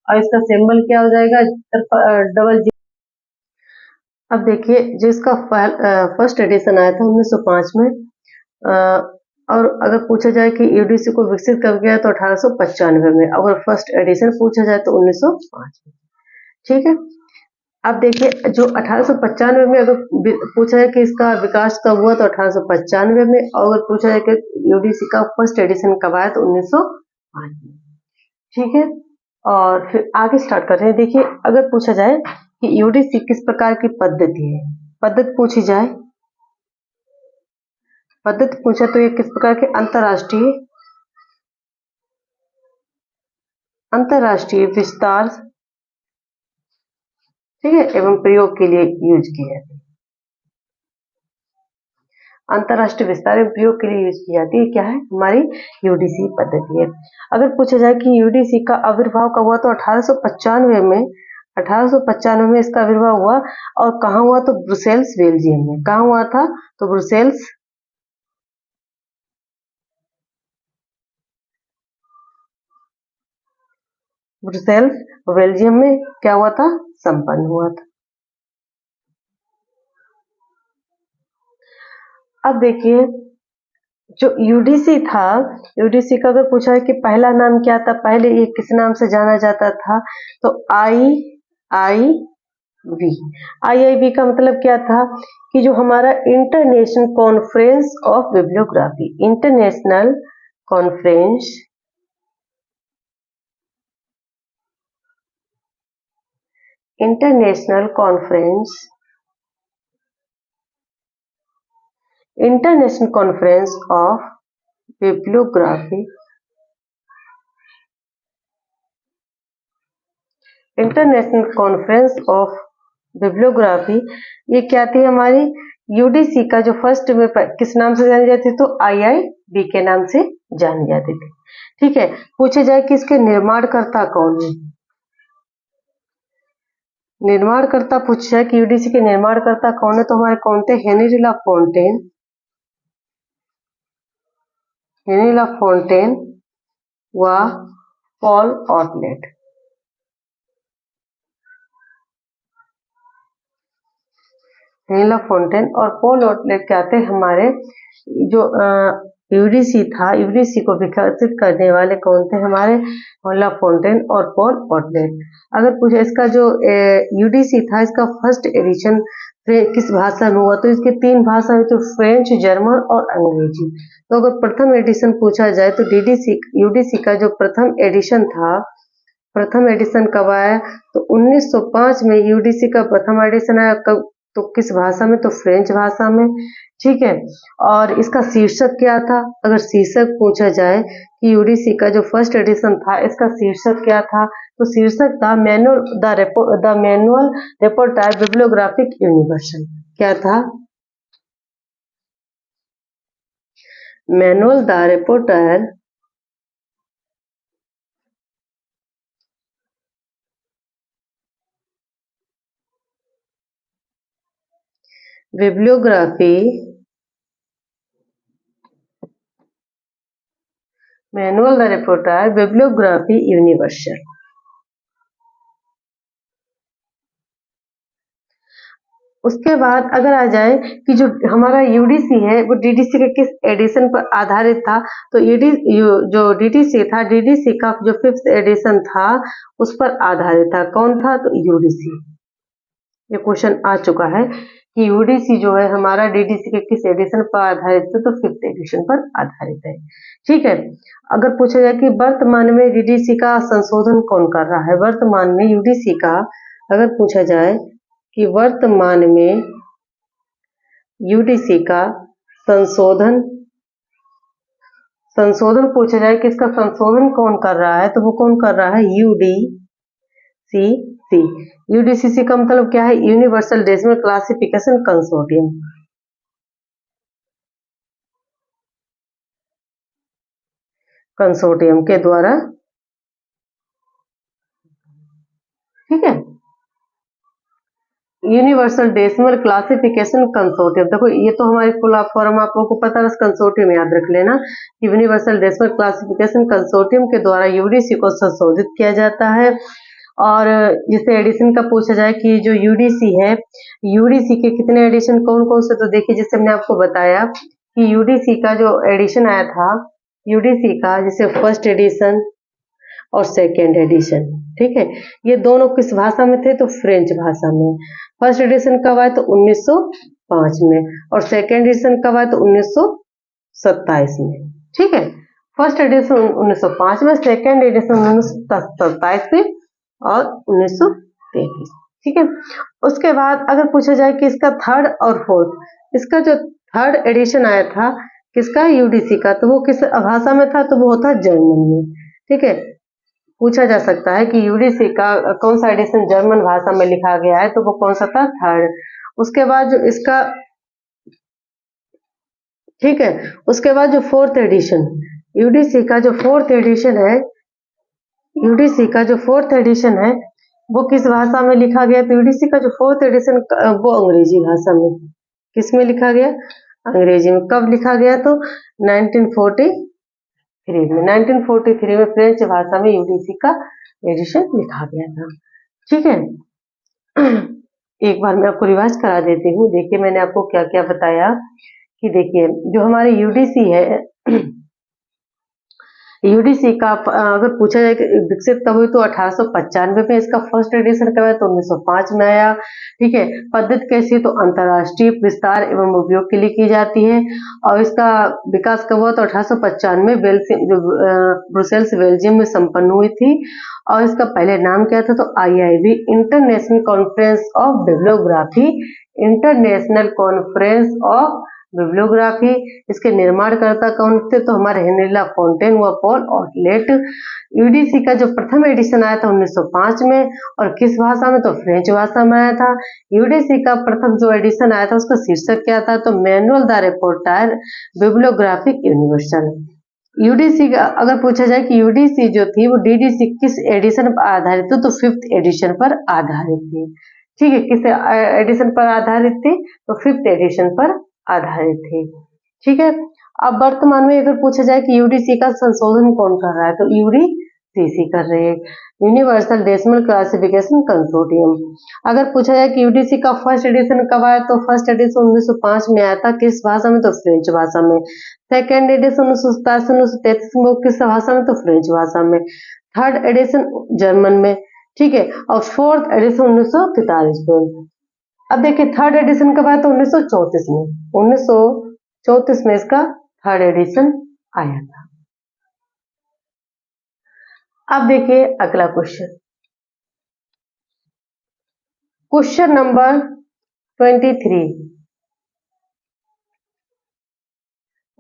और इसका सिंबल क्या हो जाएगा, डबल जी। अब देखिए जो इसका फर्स्ट एडिशन आया था 1905 में, और अगर पूछा जाए कि यूडीसी को विकसित कब किया तो 1895 में, अगर फर्स्ट एडिशन पूछा जाए तो 1905 में। ठीक है, अब देखिए जो 1895 में अगर पूछा है कि इसका विकास कब हुआ तो 1895 में, और अगर पूछा जाए कि यूडीसी का फर्स्ट एडिशन कब आया तो 1905 में। ठीक है, और फिर आगे स्टार्ट कर रहे हैं। देखिए अगर पूछा जाए कि यूडीसी किस प्रकार की पद्धति है, पद्धति पूछी जाए, पद्धति पूछा तो ये किस प्रकार के, अंतरराष्ट्रीय विस्तार, ठीक है, एवं प्रयोग के लिए यूज की जाती है। अंतरराष्ट्रीय विस्तार एवं प्रयोग के लिए यूज की जाती है, क्या है, हमारी यूडीसी पद्धति है। अगर पूछा जाए कि यूडीसी का आविर्भाव कब हुआ तो 1895 में, 1895 में इसका आविर्भाव हुआ, और कहाँ हुआ तो ब्रुसेल्स बेल्जियम में। कहाँ हुआ था, तो ब्रुसेल्स ब्रुसेल्स बेल्जियम में क्या हुआ था, संपन्न हुआ था। अब देखिए जो यूडीसी था, यूडीसी का अगर पूछा है कि पहला नाम क्या था, पहले ये किस नाम से जाना जाता था, तो IIB। IIB का मतलब क्या था कि जो हमारा international conference of bibliography, international conference international conference international conference of bibliography, international conference of bibliography, ये क्या थी हमारी यूडीसी का जो फर्स्ट में किस नाम से जानी जाती थी, तो IIB के नाम से जानी जाती थी। ठीक है, पूछे जाए कि इसके निर्माणकर्ता कौन है, निर्माणकर्ता पूछा है कि यूडीसी के निर्माणकर्ता कौन है, तो हमारे कौन थे, हेनरी लाफोंटेन, हेनरी लाफोंटेन व पॉल ऑटलेट। हेनरी लाफोंटेन और पॉल ऑटलेट क्या थे, हमारे जो यूडीसी था, यूडीसी को विकसित करने वाले कौन थे, हमारे लाफोंटेन और पॉल ऑटलेट। अगर पूछे इसका जो यूडीसी था, इसका फर्स्ट एडिशन किस भाषा में हुआ, तो इसके 3 भाषा है, तो फ्रेंच, जर्मन और अंग्रेजी। तो अगर प्रथम एडिशन पूछा जाए तो यूडीसी का जो प्रथम एडिशन था, प्रथम एडिशन कब आया, तो 1905 में यूडीसी का प्रथम एडिशन आया। कब, तो किस भाषा में, तो फ्रेंच भाषा में। ठीक है, और इसका शीर्षक क्या था, अगर शीर्षक पूछा जाए कि यूडीसी का जो फर्स्ट एडिशन था, इसका शीर्षक क्या था, तो शीर्षक था the manual reporter bibliographic universal. क्या था, manual the reporter bibliography, manual the reporter bibliography universal. उसके बाद अगर आ जाए कि जो हमारा यूडीसी है वो डीडीसी के किस एडिशन पर आधारित था, तो जो डीडीसी था, डीडीसी का जो 5th एडिशन था उस पर आधारित था। कौन था, तो यूडीसी। ये क्वेश्चन आ चुका है कि यूडीसी जो है हमारा डीडीसी के किस एडिशन पर आधारित है, तो 5th एडिशन पर आधारित है। ठीक है, अगर पूछा जाए कि वर्तमान में डीडीसी का संशोधन कौन कर रहा है, वर्तमान में यूडीसी का अगर पूछा जाए कि वर्तमान में यूडीसी का संशोधन संशोधन पूछा जाए कि इसका संशोधन कौन कर रहा है, तो वो कौन कर रहा है, यूडीसीसी। यूडीसीसी का मतलब क्या है, universal decimal classification consortium. Consortium के द्वारा, ठीक है, यूनिवर्सल डेसिमल क्लासिफिकेशन कंसोर्टियम। देखो ये तो हमारी फुल फॉर्म आप लोगों को पता है, बस कंसोर्टियम याद रख लेना। यूनिवर्सल डेसिमल क्लासिफिकेशन कंसोर्टियम के द्वारा यूडीसी को संशोधित किया जाता है। और जिसे एडिशन का पूछा जाए कि जो यूडीसी है, यूडीसी के कितने एडिशन कौन कौन से, तो देखिए जैसे मैंने आपको बताया कि यूडीसी का जो एडिशन आया था, यूडीसी का जैसे फर्स्ट एडिशन और सेकेंड एडिशन, ठीक है, ये दोनों किस भाषा में थे, तो फ्रेंच भाषा में। फर्स्ट एडिशन कब आया, तो 1905 में, और सेकेंड एडिशन कब आया, तो 1927 में। ठीक है, फर्स्ट एडिशन 1905 में, सेकेंड एडिशन 1927 में और 1933। ठीक है, उसके बाद अगर पूछा जाए कि इसका थर्ड और फोर्थ, इसका जो थर्ड एडिशन आया था किसका, यूडीसी का, तो वो किस भाषा में था, तो वो होता जर्मन में। ठीक है, पूछा जा सकता है कि यूडीसी का कौन सा एडिशन जर्मन भाषा में लिखा गया है, तो वो कौन सा था, थर्ड। उसके बाद जो इसका, ठीक है, उसके बाद जो फोर्थ एडिशन, यूडीसी का जो फोर्थ एडिशन है, यूडीसी का जो फोर्थ एडिशन है वो किस भाषा में लिखा गया, तो यूडीसी का जो फोर्थ एडिशन वो अंग्रेजी भाषा में, किस में लिखा गया, अंग्रेजी में। कब लिखा गया, तो 1943 में, 1943 में फ्रेंच भाषा में यूडीसी का एडिशन लिखा गया था। ठीक है, एक बार मैं आपको रिवाइज करा देती हूँ। देखिए मैंने आपको क्या क्या बताया कि देखिए जो हमारे यूडीसी है, यूडीसी का अगर पूछा जाए कि विकसित कब हुई तो 1895 में इसका फर्स्ट एडिशन कब है तो 1905 में आया। ठीक है, पद्धति कैसी तो अंतर्राष्ट्रीय विस्तार एवं उपयोग के लिए की जाती है। और इसका विकास कब हुआ तो 1895 ब्रुसेल्स बेल्जियम में संपन्न हुई थी। और इसका पहले नाम क्या था तो IIB, international conference of bibliography, international conference of bibliography. इसके निर्माणकर्ता कौन थे तो हमारे हेनरी फोंटेन व पॉल ऑटलेट। यूडीसी का जो प्रथम एडिशन आया था 1905 में, और किस भाषा में तो फ्रेंच भाषा में आया था। यूडीसी का प्रथम जो एडिशन आया था उसका शीर्षक क्या था तो manual the reporter bibliographic universal. UDC का अगर पूछा जाए कि यूडीसी जो थी वो डीडीसी किस एडिशन पर आधारित थी तो 5th एडिशन पर आधारित थी। ठीक है, किस एडिशन पर आधारित थी तो 5th एडिशन पर आधारित थी। ठीक है, अब वर्तमान में अगर पूछा जाए कि यूडीसी का संशोधन कौन कर रहा है तो यूडीसीसी कर रहे हैं, यूनिवर्सल डेसिमल क्लासिफिकेशन कंसोर्टियम। अगर पूछा जाए कि यूडीसी का फर्स्ट एडिशन कब आया तो फर्स्ट एडिशन 1905 में आया था। किस भाषा में तो फ्रेंच भाषा में। सेकेंड एडिशन 1933 में किस भाषा में तो फ्रेंच भाषा में। थर्ड एडिशन जर्मन में। ठीक है, और फोर्थ एडिशन 1943 में। अब देखिए थर्ड एडिशन कब आया तो 1934 में। 1934 में इसका थर्ड एडिशन आया था। अब देखिए अगला question, question number 23।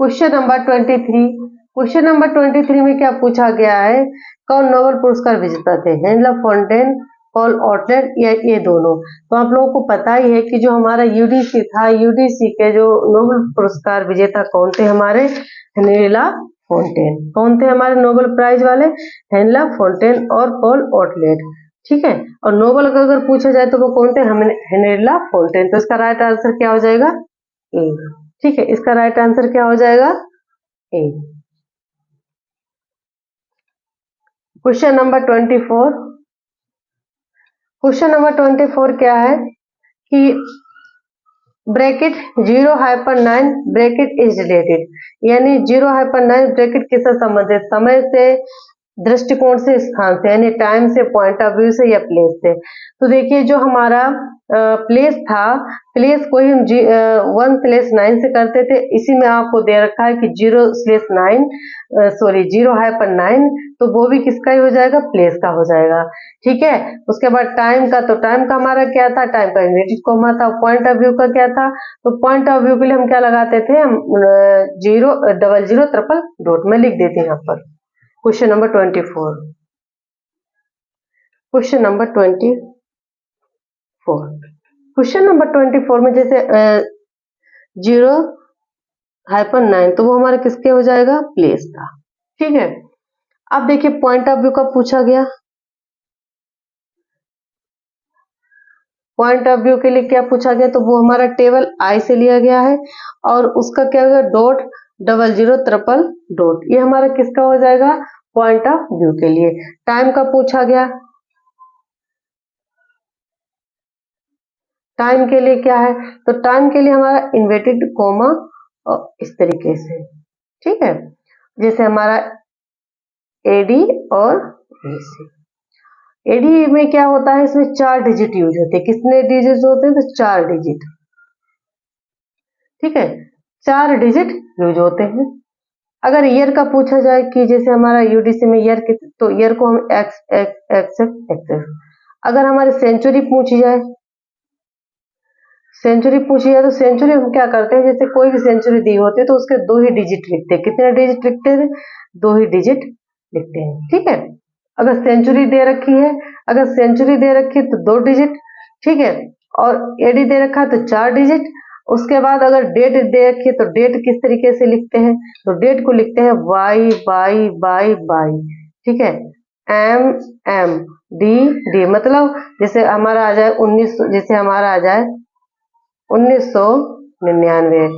Question number 23, question number 23 में क्या पूछा गया है, कौन नोबेल पुरस्कार विजेता थे, हेनरी फोंटेन, पॉल ऑटलेट या ये दोनों। तो आप लोगों को पता ही है कि जो हमारा यूडीसी था, यूडीसी के जो नोबेल पुरस्कार विजेता कौन थे हमारे, हेनरी फोंटेन। कौन थे हमारे नोबेल प्राइज वाले, हेनरी फोंटेन और पॉल ऑटलेट। ठीक है, और नोबेल का अगर पूछा जाए तो वो कौन थे, हेनरी फोंटेन। तो इसका राइट आंसर क्या हो जाएगा, ए। ठीक है, इसका राइट आंसर क्या हो जाएगा, ए। क्वेश्चन नंबर 24, क्वेश्चन नंबर 24 क्या है कि ब्रैकेट 0-9 ब्रैकेट इज रिलेटेड, यानी 0-9 ब्रैकेट किससे संबंधित, समय से, दृष्टिकोण से, स्थान से, यानी टाइम से, पॉइंट ऑफ व्यू से या प्लेस से। तो देखिए जो हमारा प्लेस था, प्लेस को ही हम 1/9 से करते थे। इसी में आपको दे रखा है कि 0/9, तो वो भी किसका ही हो जाएगा, प्लेस का हो जाएगा। ठीक है, उसके बाद टाइम का, तो टाइम का हमारा क्या था, टाइम का इन्वर्टेड कॉमा था। पॉइंट ऑफ व्यू का क्या था, तो पॉइंट ऑफ व्यू के लिए हम क्या लगाते थे, हम 000 में लिख देते हैं यहाँ पर। Question number 24, question number 24, question number 24 में जैसे 0-9 तो वो हमारे किसके हो जाएगा, प्लेस का। ठीक है, अब देखिए पॉइंट ऑफ व्यू का पूछा गया। पॉइंट ऑफ व्यू के लिए क्या पूछा गया, तो वो हमारा टेबल आई से लिया गया है, और उसका क्या होगा, .0000 ये हमारा किसका हो जाएगा, पॉइंट ऑफ व्यू के लिए। टाइम का पूछा गया, टाइम के लिए क्या है, तो टाइम के लिए हमारा इन्वर्टेड कॉमा और इस तरीके से। ठीक है, जैसे हमारा एडी और बीसी। एडी में क्या होता है, इसमें 4 डिजिट यूज होते हैं। कितने डिजिट होते हैं, तो 4 डिजिट। ठीक है, 4 डिजिट यूज होते हैं। अगर ईयर का पूछा जाए कि जैसे हमारा यूडीसी में ईयर, तो ईयर को हम एक्स। अगर हमारे सेंचुरी पूछी जाए, सेंचुरी पूछी जाए तो सेंचुरी हम क्या करते हैं, जैसे कोई भी सेंचुरी दी होती है तो उसके 2 ही डिजिट लिखते हैं। कितने डिजिट लिखते हैं, 2 ही डिजिट लिखते हैं। ठीक है, अगर सेंचुरी दे रखी है, अगर सेंचुरी दे रखी है तो 2 डिजिट। ठीक है, और एडी दे रखा है तो 4 डिजिट। उसके बाद अगर डेट दे रखी है तो डेट किस तरीके से लिखते हैं, तो डेट को लिखते हैं Y। ठीक है, M D, मतलब जैसे हमारा आ जाए 19, जैसे हमारा आ जाए 1999।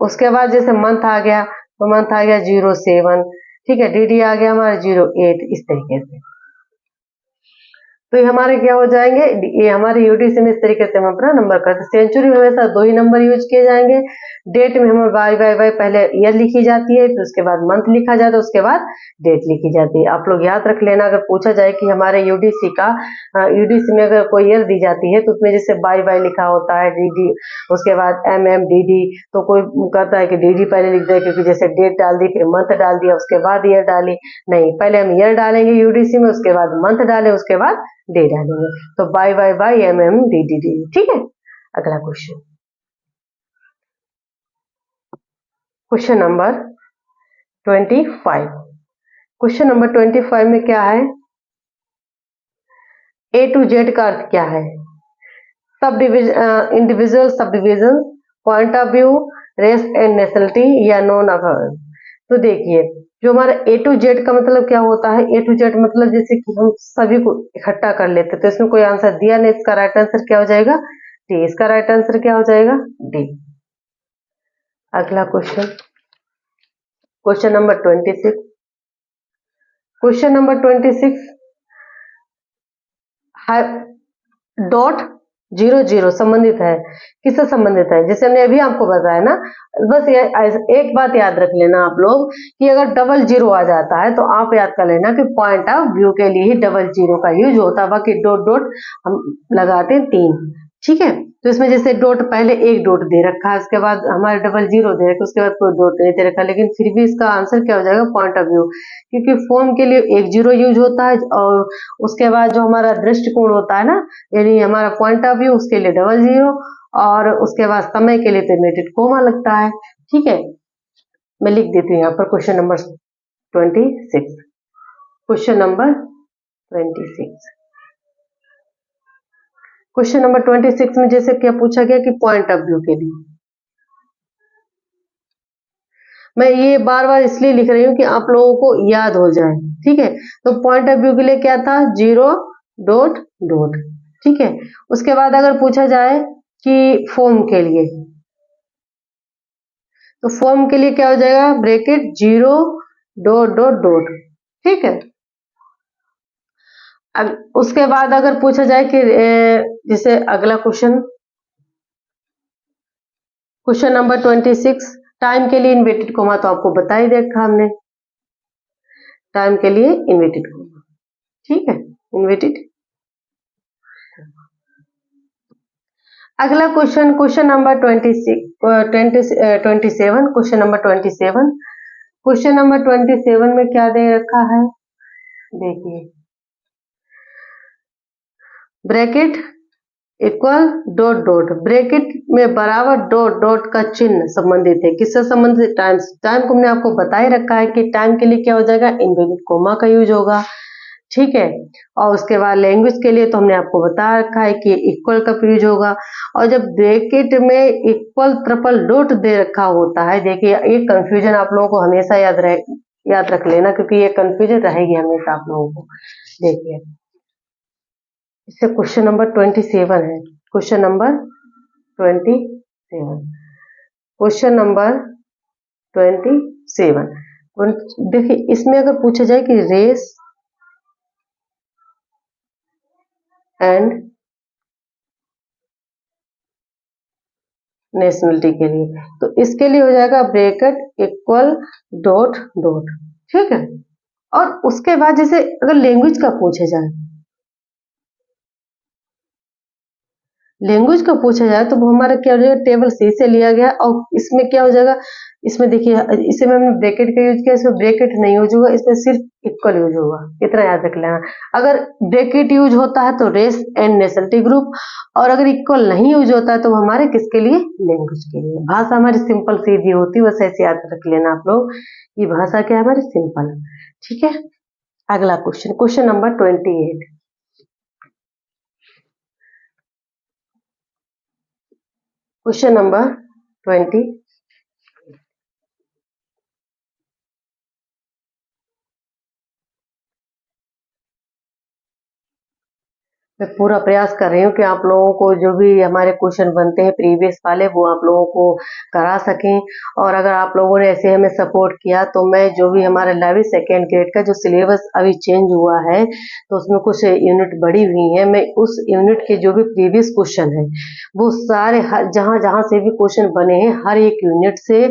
उसके बाद जैसे मंथ आ गया तो मंथ आ गया 07। ठीक है, DD आ गया हमारा 08, इस तरीके से। तो ये हमारे क्या हो जाएंगे, ये हमारे यूडीसी में इस तरीके से हम अपना नंबर करते हैं। सेंचुरी में हमेशा 2 ही नंबर यूज किए जाएंगे। डेट में हमें वाई पहले ईयर लिखी जाती है, फिर उसके बाद मंथ लिखा जाता है, उसके बाद डेट लिखी जाती है। आप लोग याद रख लेना, अगर पूछा जाए कि हमारे यूडीसी में अगर कोई ईयर दी जाती है तो उसमें जैसे वाई लिखा होता है, डी, उसके बाद डी, तो कोई कहता है कि डी पहले लिख दे, क्योंकि जैसे डेट डाल दी, फिर मंथ डाल दिया, उसके बाद ईयर डाली। नहीं, पहले हम ईयर डालेंगे यूडीसी में, उसके बाद मंथ डालें, उसके बाद डे डालेंगे। तो डी। ठीक है। अगला question, question number 25। Question number 25 में क्या है, ए टू जेड का अर्थ क्या है? Subdivision, individual subdivision, point of view, race and nationality, या नॉन ऑफ। तो देखिए, जो हमारा ए टू जेड का मतलब क्या होता है, ए टू जेड मतलब जैसे कि हम सभी को इकट्ठा कर लेते, तो इसमें कोई आंसर दिया नहीं, इसका राइट आंसर क्या हो जाएगा, डी। इसका राइट आंसर क्या हो जाएगा, डी। अगला question, question number 26। Question number 26 है डॉट 00 संबंधित है, किससे संबंधित है? जैसे हमने अभी आपको बताया ना, बस ये एक बात याद रख लेना आप लोग कि अगर डबल जीरो आ जाता है तो आप याद कर लेना कि पॉइंट ऑफ व्यू के लिए ही डबल जीरो का यूज होता है, बाकी डॉट डॉट हम लगाते हैं 3। ठीक है, तो इसमें जैसे डॉट पहले एक डॉट दे रखा है, उसके बाद हमारे डबल जीरो दे रखा है, उसके बाद कोई डॉट नहीं दे रखा, लेकिन फिर भी इसका आंसर क्या हो जाएगा, पॉइंट ऑफ व्यू, क्योंकि फॉर्म के लिए एक जीरो यूज होता है, और उसके बाद जो हमारा दृष्टिकोण होता है ना, यानी हमारा पॉइंट ऑफ व्यू, उसके लिए डबल जीरो, और उसके बाद समय के लिए तो इन्वर्टेड कोमा लगता है। ठीक है, मैं लिख देती हूँ यहाँ पर question number 26। Question number 26, question number 26 में जैसे क्या पूछा गया कि पॉइंट ऑफ व्यू के लिए, मैं ये बार बार इसलिए लिख रही हूँ कि आप लोगों को याद हो जाए। ठीक है, तो पॉइंट ऑफ व्यू के लिए क्या था, 0 डॉट डॉट। ठीक है, उसके बाद अगर पूछा जाए कि फॉर्म के लिए, तो फॉर्म के लिए क्या हो जाएगा, ब्रैकेट 0 डॉट डॉट डॉट। ठीक है, उसके बाद अगर पूछा जाए कि जैसे अगला क्वेश्चन, क्वेश्चन नंबर 26, टाइम के लिए इन्वर्टेड कोमा तो आपको बता ही देखा हमने, टाइम के लिए इन्वर्टेड कोमा। ठीक है, इन्वर्टेड। अगला question, question number 27, question number 27। Question number 27 में क्या दे रखा है, देखिए, bracket equal dot dot, bracket में बराबर डॉट डॉट का चिन्ह संबंधित है, किससे संबंधित, टाइम। टाइम को हमने आपको बता ही रखा है कि टाइम के लिए क्या हो जाएगा, इन्वर्टेड कोमा का यूज होगा। ठीक है, और उसके बाद लैंग्वेज के लिए तो हमने आपको बता रखा है कि इक्वल का यूज होगा। और जब ब्रैकेट में इक्वल ट्रिपल डॉट दे रखा होता है, देखिए ये कंफ्यूजन आप लोगों को हमेशा याद रख लेना, क्योंकि ये कंफ्यूजन रहेगी हमेशा आप लोगों को। देखिए, इससे क्वेश्चन नंबर 27 है, क्वेश्चन नंबर 27, क्वेश्चन नंबर 27। देखिए, इसमें अगर पूछा जाए कि रेस एंड नेशनलिटी के लिए, तो इसके लिए हो जाएगा ब्रैकेट इक्वल डॉट डॉट। ठीक है, और उसके बाद जैसे अगर लैंग्वेज का पूछे जाए, लैंग्वेज का पूछा जाए तो वो हमारा क्या हो जाएगा, टेबल सी से लिया गया, और इसमें क्या हो जाएगा, इसमें देखिए, इसमें हमने ब्रैकेट का यूज किया, इसमें ब्रैकेट नहीं यूज होगा, इसमें सिर्फ इक्वल यूज होगा, इतना याद रख लेना। अगर ब्रैकेट यूज होता है तो रेस एंड नेशनलिटी ग्रुप, और अगर इक्वल नहीं यूज होता है तो हमारे किसके लिए, लैंग्वेज के लिए। भाषा हमारी सिंपल सीधी होती है, बस ऐसे याद रख लेना आप लोग, ये भाषा क्या है हमारी, सिंपल। ठीक है, अगला question, question number 28, question number 20, मैं पूरा प्रयास कर रही हूँ कि आप लोगों को जो भी हमारे क्वेश्चन बनते हैं प्रीवियस वाले वो आप लोगों को करा सकें। और अगर आप लोगों ने ऐसे हमें सपोर्ट किया तो मैं जो भी हमारा 11वीं सेकेंड ग्रेड का जो सिलेबस अभी चेंज हुआ है तो उसमें कुछ यूनिट बढ़ी हुई है, मैं उस यूनिट के जो भी प्रीवियस क्वेश्चन है वो सारे जहाँ जहाँ से भी क्वेश्चन बने हैं हर एक यूनिट से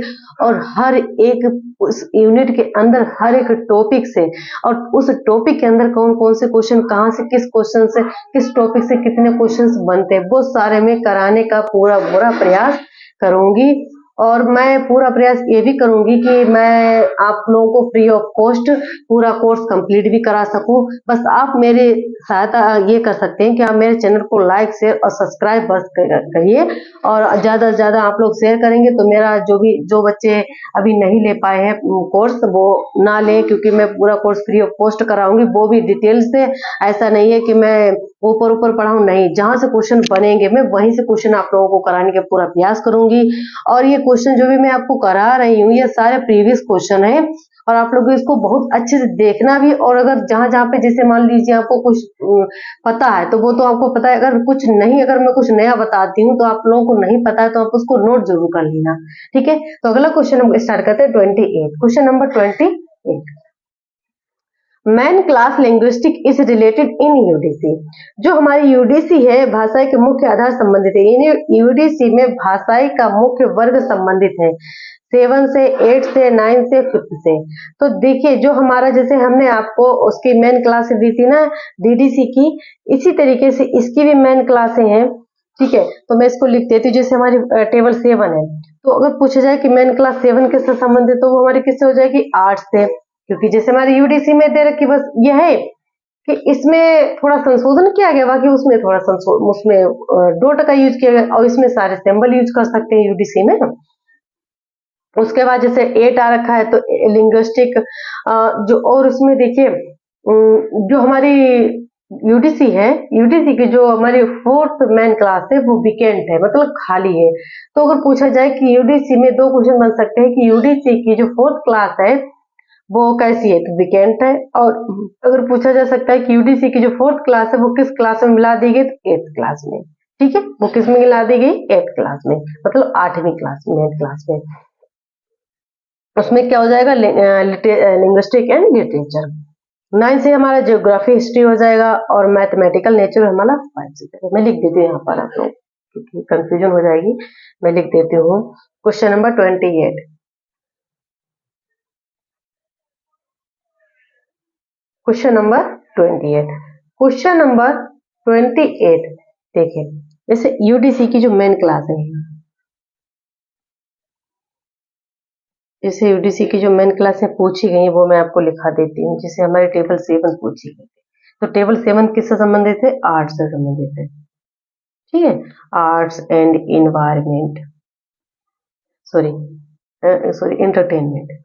और हर एक उस यूनिट के अंदर हर एक टॉपिक से और उस टॉपिक के अंदर कौन कौन से क्वेश्चन कहाँ से किस क्वेश्चन से किस टॉपिक से कितने क्वेश्चंस बनते हैं वो सारे में कराने का पूरा पूरा प्रयास करूंगी। और मैं पूरा प्रयास ये भी करूंगी कि मैं आप लोगों को फ्री ऑफ कॉस्ट पूरा कोर्स कंप्लीट भी करा सकूं। बस आप मेरी सहायता ये कर सकते हैं कि आप मेरे चैनल को लाइक शेयर और सब्सक्राइब बस करिए और ज्यादा से ज्यादा आप लोग शेयर करेंगे तो मेरा जो बच्चे अभी नहीं ले पाए हैं कोर्स वो ना लें, क्योंकि मैं पूरा कोर्स फ्री ऑफ कॉस्ट कराऊंगी वो भी डिटेल से। ऐसा नहीं है कि मैं ऊपर ऊपर पढ़ाऊं, नहीं, जहां से क्वेश्चन बनेंगे मैं वहीं से क्वेश्चन आप लोगों को कराने का पूरा प्रयास करूंगी। और ये क्वेश्चन जो भी मैं आपको करा रही हूँ ये सारे प्रीवियस क्वेश्चन है और आप लोग इसको बहुत अच्छे से देखना भी। और अगर जहां जहां पे जैसे मान लीजिए आपको कुछ पता है तो वो तो आपको पता है, अगर कुछ नहीं, अगर मैं कुछ नया बताती हूँ तो आप लोगों को नहीं पता है तो आप उसको नोट जरूर कर लेना, ठीक है। तो अगला क्वेश्चन हम स्टार्ट करते हैं 28, question number 28। Man class linguistic is related in UDC. जो हमारी यूडीसी है भाषा के मुख्य आधार संबंधित है, यूडीसी में भाषाई का मुख्य वर्ग संबंधित है 7 से 8 से 9 से 5 से। तो देखिए जो हमारा जैसे हमने आपको उसकी मेन क्लास दी थी ना डीडीसी की, इसी तरीके से इसकी भी मेन क्लासें हैं, ठीक है। तो मैं इसको लिख देती हूँ जैसे हमारी टेबल 7 है तो अगर पूछा जाए कि मेन क्लास 7 किससे संबंधित तो वो हमारी किससे हो जाएगी 8 से, क्योंकि जैसे हमारी यूडीसी में दे रखी बस यह है कि इसमें थोड़ा संशोधन किया गया, बाकी उसमें थोड़ा संशोधन उसमें डॉट का यूज किया गया और इसमें सारे सिंबल यूज कर सकते हैं यूडीसी में। उसके बाद जैसे 8 आ रखा है तो लिंग्विस्टिक जो, और उसमें देखिए जो हमारी यूडीसी है, यूडीसी की जो हमारी 4th मेन क्लास है वो विकेंट है, मतलब खाली है। तो अगर पूछा जाए कि यूडीसी में दो क्वेश्चन बन सकते हैं कि यूडीसी की जो 4th क्लास है वो कैसी है तो विकेंट है। और अगर पूछा जा सकता है कि यूडीसी की जो 4th क्लास है वो किस क्लास में मिला दी गई तो 8th क्लास में, ठीक है, वो किस में मिला दी गई 8th क्लास में, मतलब 8वीं क्लास में 8th क्लास में। उसमें क्या हो जाएगा लिंग्विस्टिक एंड लिटरेचर। 9 से हमारा ज्योग्राफी हिस्ट्री हो जाएगा और मैथमेटिकल नेचर हमारा 5 से। मैं लिख देती हूँ यहाँ पर आप लोग क्योंकि कंफ्यूजन हो जाएगी, मैं लिख देती हूँ question number 28। Question number 28, question number 28 देखिए जैसे यूडीसी की जो मेन क्लास है, जैसे यूडीसी की जो मेन क्लासें पूछी गई वो मैं आपको लिखा देती हूँ। जैसे हमारे टेबल 7 पूछी गई तो टेबल 7 किससे संबंधित है, आर्ट्स से संबंधित है, ठीक है, arts and environment, sorry sorry entertainment,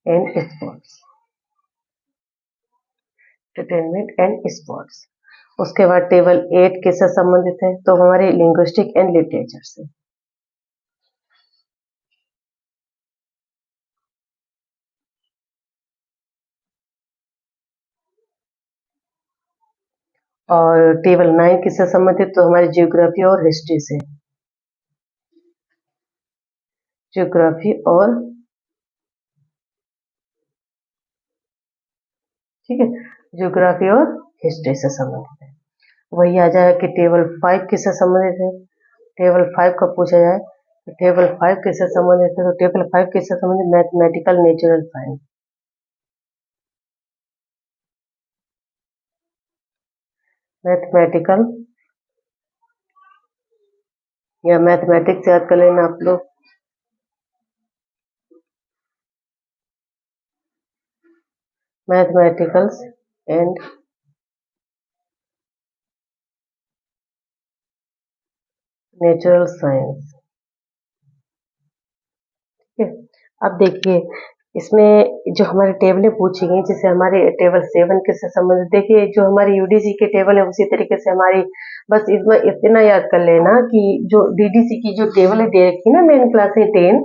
and sports, entertainment and sports. उसके बाद टेबल 8 किससे संबंधित है तो हमारे लिंग्विस्टिक एंड लिटरेचर से। और टेबल 9 किससे संबंधित तो हमारी जियोग्राफी और हिस्ट्री से, जियोग्राफी और, ठीक है, जियोग्राफी और हिस्ट्री से संबंधित है। वही आ जाएगा कि टेबल 5 किससे संबंधित है, टेबल 5 का पूछा जाए तो टेबल 5 किससे संबंधित है तो टेबल 5 किससे संबंधित मैथमेटिकल नेचुरल साइंस, मैथमेटिकल या मैथमेटिक्स याद कर लेना आप लोग, मैथमेटिकल्स एंड नेचुरल साइंस, ठीक है। अब देखिए इसमें जो हमारी टेबलें पूछी गई जैसे हमारे टेबल 7 के से संबंधित, देखिए जो हमारी यूडीसी के टेबल है उसी तरीके से हमारी, बस इसमें इतना याद कर लेना कि जो डीडीसी की जो टेबल है दे रखी है ना मेन क्लास है 10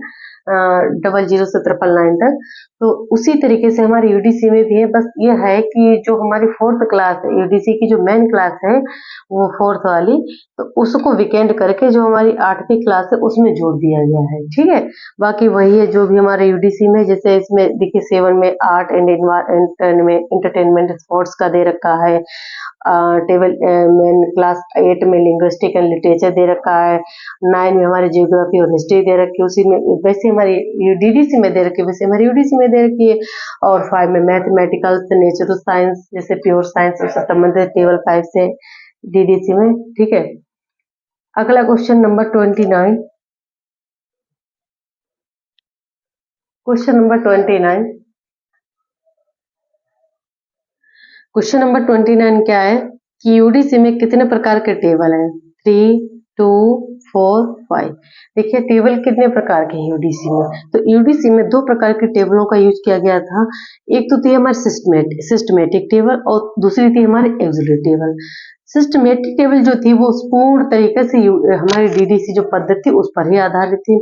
00 से 999 तक। तो उसी तरीके से हमारे यूडीसी में भी है, बस ये है कि जो हमारी 4th क्लास है यूडीसी की, जो मेन क्लास है वो 4th वाली, तो उसको वीकेंड करके जो हमारी 8वीं क्लास है उसमें जोड़ दिया गया है। ठीक है, बाकी वही है जो भी हमारे यूडीसी में, जैसे इसमें देखिए 7 में आर्ट एंड एंटरटेनमेंट स्पोर्ट्स का दे रखा है, टेबल में क्लास 8 में लिंग्विस्टिक एंड लिटरेचर दे रखा है, 9 में हमारी जियोग्राफी और हिस्ट्री दे रखी है, उसी में वैसे हमारी डीडीसी में दे रखी है, वैसे हमारी यूडीसी में दे रखी है। और 5 में मैथमेटिकल, नेचुरल साइंस, जैसे प्योर साइंस उससे संबंधित टेबल 5 से डीडीसी में। ठीक है, अगला question number 29। Question number 29, question number 29 क्या है कि यूडीसी में कितने प्रकार के टेबल हैं? 3, 2, 4, 5। देखिए टेबल कितने प्रकार के हैं यूडीसी में। तो यूडीसी में 2 प्रकार के टेबलों का यूज किया गया था। एक तो थी हमारी सिस्टमेटिक टेबल और दूसरी थी हमारी एक्सुलरी टेबल। सिस्टमेटिक टेबल जो थी वो पूर्ण तरीके से हमारी डीडीसी जो पद्धति उस पर ही आधारित थी।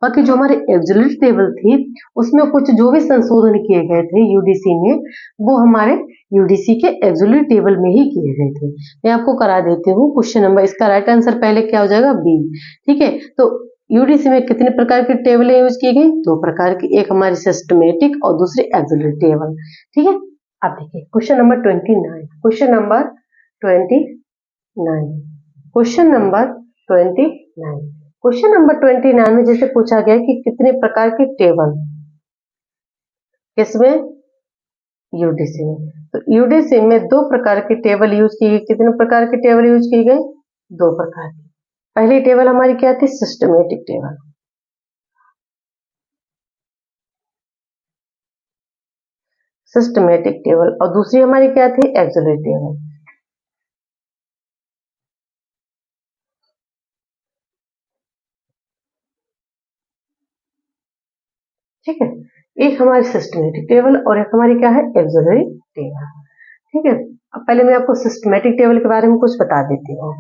बाकी जो हमारी एक्सुलरी टेबल थी उसमें कुछ जो भी संशोधन किए गए थे यूडीसी में, वो हमारे यूडीसी के एक्सुलरी टेबल में ही किए गए थे। मैं आपको करा देती हूँ क्वेश्चन नंबर, इसका राइट आंसर पहले क्या हो जाएगा? बी। ठीक है, तो यूडीसी में कितने प्रकार की टेबलें यूज की गई? 2 प्रकार की, एक हमारी सिस्टमेटिक और दूसरी एक्सुलरी टेबल। ठीक है, अब देखिए question number 29। Question number 29, question number 29। Question number 29 में जैसे पूछा गया कि कितने प्रकार की टेबल, किसमें? यूडीसी में। तो यूडीसी में 2 प्रकार की टेबल यूज की गई। कितने प्रकार की टेबल यूज की गई? 2 प्रकार की। पहली टेबल हमारी क्या थी? Systematic table. सिस्टमेटिक टेबल, और दूसरी हमारी क्या थी? Auxiliary table. ठीक है, एक हमारी सिस्टमेटिक टेबल और एक हमारी क्या है? Auxiliary table. ठीक है, अब पहले मैं आपको सिस्टमेटिक टेबल के बारे में कुछ बता देती हूँ।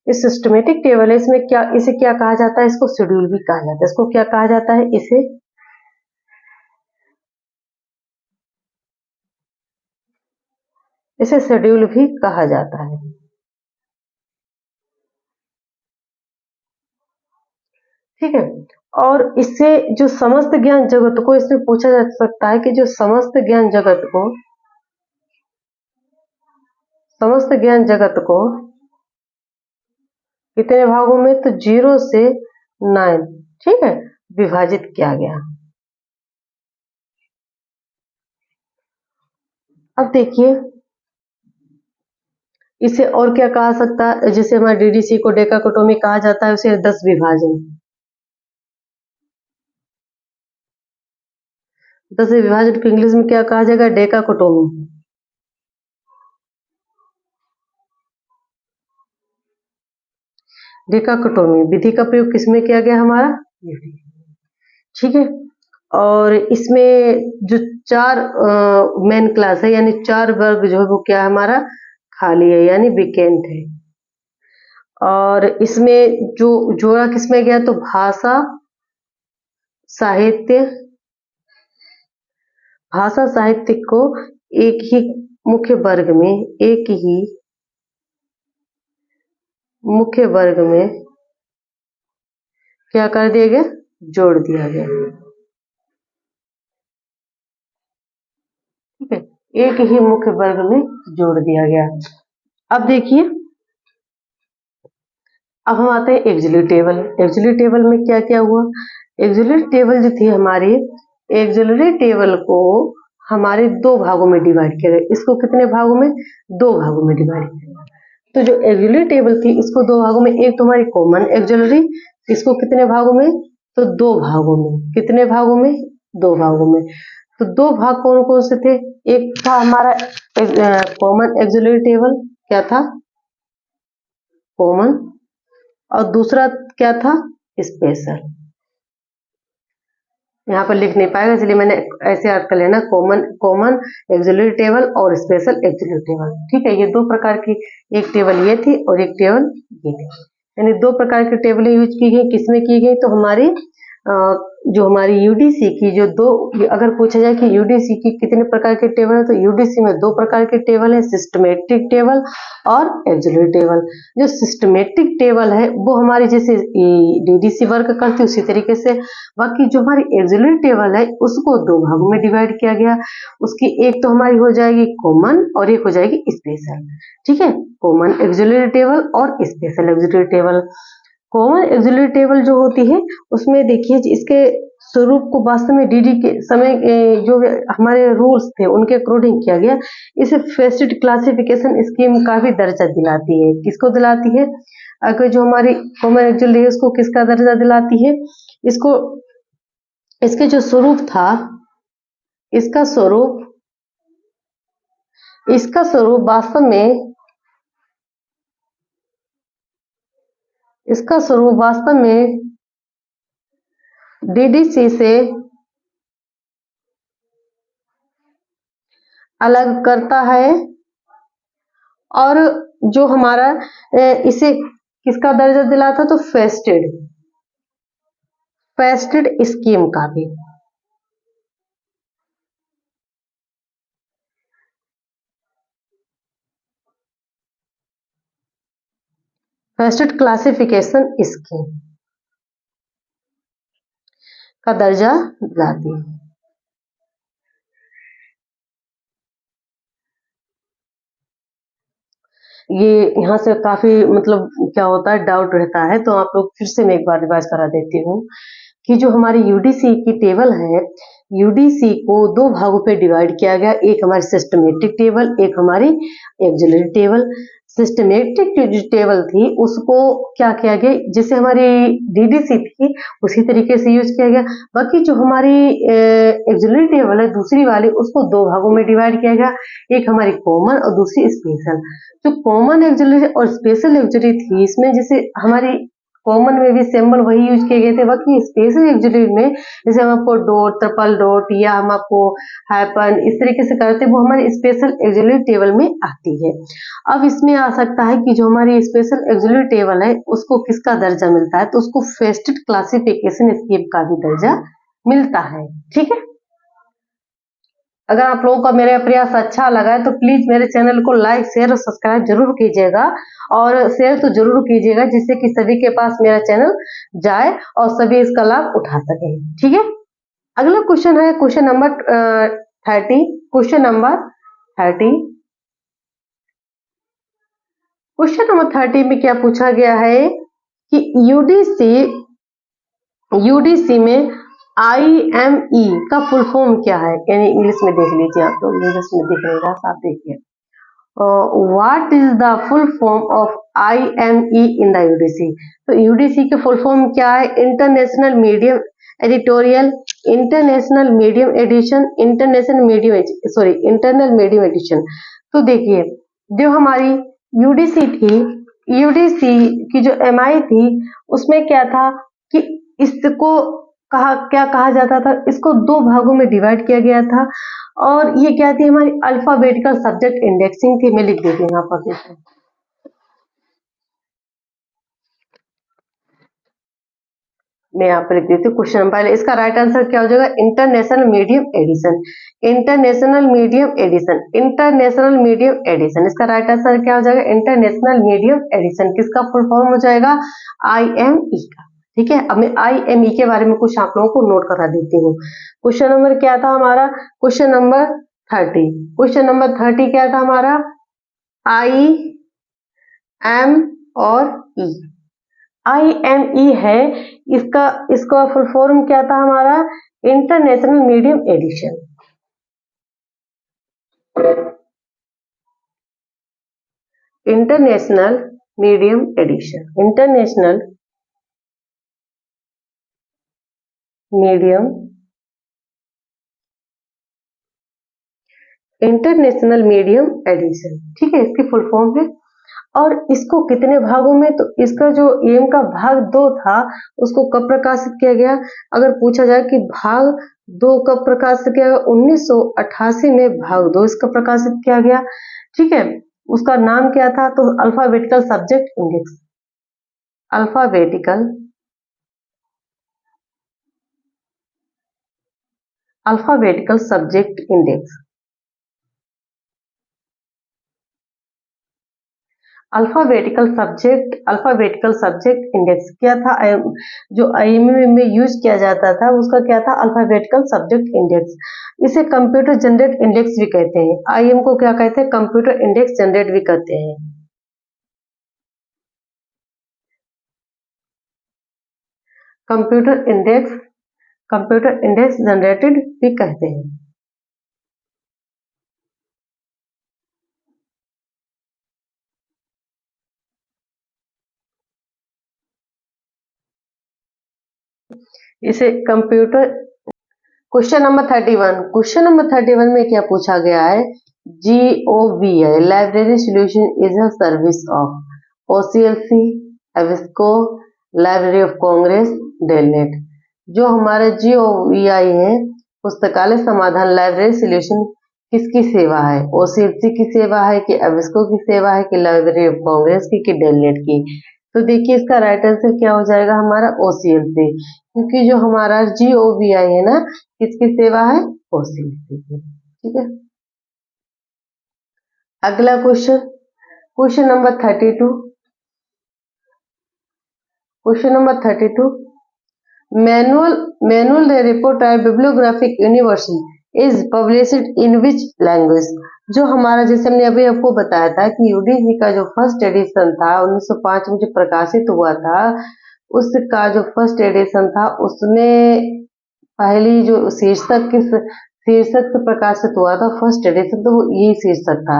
इस सिस्टमेटिक टेबल है, इसमें क्या, इसे क्या कहा जाता है? इसको शेड्यूल भी कहा जाता है। इसको क्या कहा जाता है? इसे शेड्यूल भी कहा जाता है। ठीक है, और इससे जो समस्त ज्ञान जगत को, इसमें पूछा जा सकता है कि जो समस्त ज्ञान जगत को, समस्त ज्ञान जगत को कितने भागों में? तो 0 से 9, ठीक है, विभाजित किया गया। अब देखिए इसे और क्या कहा सकता है? जैसे हमारे डीडीसी को डेकाकोटोमी कहा जाता है, उसे 10 विभाजन, 10 विभाजन को इंग्लिश में क्या कहा जाएगा? डेकाकोटोमी। डेकाकोटोमी विधि का प्रयोग किसमें किया गया? हमारा ठीक है, और इसमें जो 4 मेन क्लास है, यानी 4 वर्ग जो है वो क्या है? हमारा खाली है, यानी विकेंट है। और इसमें जो जोड़ा किसमें गया? तो भाषा साहित्य, भाषा साहित्य को एक ही मुख्य वर्ग में, एक ही मुख्य वर्ग में क्या कर दिया गया? जोड़ दिया गया। ठीक है, एक ही मुख्य वर्ग में जोड़ दिया गया। अब देखिए, अब हम आते हैं एक्सुलरी टेबल। एक्सुलरी टेबल में क्या क्या हुआ? एक्सुलरी टेबल जो थी हमारी, एक्सुलरी टेबल को हमारे 2 भागों में डिवाइड किया गया। इसको कितने भागों में? 2 भागों में डिवाइड किया गया। तो जो एक्सुलरी टेबल थी इसको 2 भागों में, एक तो हमारी कॉमन एक्सुलरी, इसको कितने भागों में? तो 2 भागों में। कितने भागों में? 2 भागों में। तो 2 भाग कौन कौन से थे? एक था हमारा कॉमन एक्सुलरी टेबल, क्या था? कॉमन, और दूसरा क्या था? स्पेशल। यहाँ पर लिख नहीं पाएगा इसलिए मैंने ऐसे याद कर लेना, कॉमन कॉमन एक्सुलरी टेबल और स्पेशल एक्सुलरी टेबल। ठीक है, ये 2 प्रकार की, एक टेबल ये थी और एक टेबल ये थी, यानी 2 प्रकार की टेबलें यूज की गई। किसमें की गई? तो हमारी जो हमारी यूडीसी की जो दो, अगर पूछा जाए कि यूडीसी की कितने प्रकार के टेबल है, तो यूडीसी में दो प्रकार के टेबल है, सिस्टमेटिक टेबल और एक्सिलरी टेबल। जो सिस्टमेटिक टेबल है वो हमारी जैसे डीडीसी वर्क करती है उसी तरीके से, बाकी जो हमारी एक्सिलरी टेबल है उसको दो भागों में डिवाइड किया गया। उसकी एक तो हमारी हो जाएगी कॉमन और एक हो जाएगी स्पेशल। ठीक है, कॉमन एक्सिलरी टेबल और special axillary table. Common axillary table जो होती है उसमें देखिए इसके स्वरूप को वास्तव में डीडी के समय जो हमारे रूल्स थे उनके अकॉर्डिंग किया गया। इसे फेस्टेड क्लासिफिकेशन स्कीम का भी दर्जा दिलाती है। किसको दिलाती है? अगर जो हमारी कॉमन एक्सिलरी है उसको किसका दर्जा दिलाती है? इसको, इसके जो स्वरूप था, इसका स्वरूप वास्तव में, इसका स्वरूप वास्तव में डीडीसी से अलग करता है और जो हमारा इसे किसका दर्जा दिलाता, तो फेस्टेड स्कीम का भी। फेस्टेड क्लासिफिकेशन स्कीम का दर्जा दिलाती है। ये यहाँ से काफी मतलब क्या होता है, डाउट रहता है, तो आप लोग फिर से मैं एक बार रिवाइज करा देती हूँ कि जो हमारी यूडीसी की टेबल है, यूडीसी को दो भागों पे डिवाइड किया गया, एक हमारी सिस्टमेटिक टेबल, एक हमारी एक्सिलरी टेबल। सिस्टमेटिक जो टेबल थी उसको क्या किया गया, जैसे हमारी डीडीसी थी उसी तरीके से यूज किया गया। बाकी जो हमारी एक्सिलरी टेबल है दूसरी वाली, उसको दो भागों में डिवाइड किया गया, एक हमारी कॉमन और दूसरी स्पेशल। जो कॉमन एक्सिलरी और स्पेशल एक्सिलरी थी, इसमें जैसे हमारी कॉमन में भी सिंबल वही यूज किए गए थे, बाकी स्पेशल एक्सिलरी में जैसे हम आपको डॉट, ट्रिपल डॉट या हम आपको हाइपन इस तरीके से करते हैं, वो हमारी स्पेशल एक्सिलरी टेबल में आती है। अब इसमें आ सकता है कि जो हमारी स्पेशल एक्सिलरी टेबल है उसको किसका दर्जा मिलता है, तो उसको फेस्टेड क्लासिफिकेशन स्कीम का भी दर्जा मिलता है। ठीक है, अगर आप लोगों का मेरा प्रयास अच्छा लगा है तो प्लीज मेरे चैनल को लाइक, शेयर और सब्सक्राइब जरूर कीजिएगा, और शेयर तो जरूर कीजिएगा जिससे कि सभी के पास मेरा चैनल जाए और सभी इसका लाभ उठा सके। ठीक है, अगला क्वेश्चन है क्वेश्चन नंबर 30। क्वेश्चन नंबर 30 में क्या पूछा गया है कि यूडीसी में IME का फुल फॉर्म क्या है, यानी इंग्लिश में देख लीजिए, आप लोग इंग्लिश में देख रहे आप देखिए, what is the full form of IME in the UDC. तो यूडीसी के फुल फॉर्म क्या है? International medium editorial, international medium edition, internal medium edition. तो देखिए जो हमारी यूडीसी थी, यूडीसी की जो MI थी उसमें क्या था कि इसको क्या कहा जाता था, इसको दो भागों में डिवाइड किया गया था, और ये क्या थी, हमारी अल्फाबेटिकल सब्जेक्ट इंडेक्सिंग थी। मैं लिख देती हूँ यहाँ पर, देखो मैं यहाँ पर लिख देती हूँ क्वेश्चन नंबर, इसका राइट आंसर क्या हो जाएगा? International medium edition, international medium edition, international medium edition. इसका राइट आंसर क्या हो जाएगा? International medium edition. किसका फुल फॉर्म हो जाएगा? IME का। ठीक है, अब मैं IME के बारे में कुछ आप लोगों को नोट करा देती हूँ। क्वेश्चन नंबर क्या था हमारा? Question number 30। क्वेश्चन नंबर 30 क्या था हमारा? IM और E। IME है, इसका फुल फॉर्म क्या था हमारा? International medium edition. International medium edition, international medium, international medium edition. ठीक है, इसकी फुल फॉर्म है। और इसको कितने भागों में, तो इसका जो एम का भाग 2 था उसको कब प्रकाशित किया गया? अगर पूछा जाए कि भाग 2 कब प्रकाशित किया गया, 1988 में भाग 2 इसका प्रकाशित किया गया। ठीक है, उसका नाम क्या था? तो alphabetical subject index, alphabetical alphabetical subject index. Alphabetical subject index क्या था? जो आईएमए में यूज किया जाता था उसका क्या था? Alphabetical subject index. इसे कंप्यूटर जनरेट इंडेक्स भी कहते हैं। आईएम को क्या कहते हैं? कंप्यूटर इंडेक्स जनरेट भी कहते हैं। कंप्यूटर इंडेक्स जनरेटेड भी कहते हैं। इसे कंप्यूटर क्वेश्चन नंबर 31 में क्या पूछा गया है? GOVI library solution is a service of OCLC, एविस्को, लाइब्रेरी ऑफ कांग्रेस, डेलनेट। जो हमारे GOVI है, पुस्तकालय समाधान लाइब्रेरी सॉल्यूशन, किसकी सेवा है? OCLC की सेवा है कि एविस्को की सेवा है कि लाइब्रेरी ऑफ कांग्रेस की कि डेलनेट की? तो देखिए इसका राइट आंसर क्या हो जाएगा हमारा? OCLC, क्योंकि जो हमारा GOVI है ना, किसकी सेवा है? OCLC की। ठीक है, अगला question number 32 manual report bibliographic universal is published in which language? जो हमारा, जैसे हमने अभी आपको बताया था कि यूडीसी का जो फर्स्ट एडिशन था 1905 में जो प्रकाशित हुआ था, उसका जो फर्स्ट एडिशन था उसमें पहली जो शीर्षक से प्रकाशित हुआ था फर्स्ट एडिशन, तो वो यही शीर्षक था।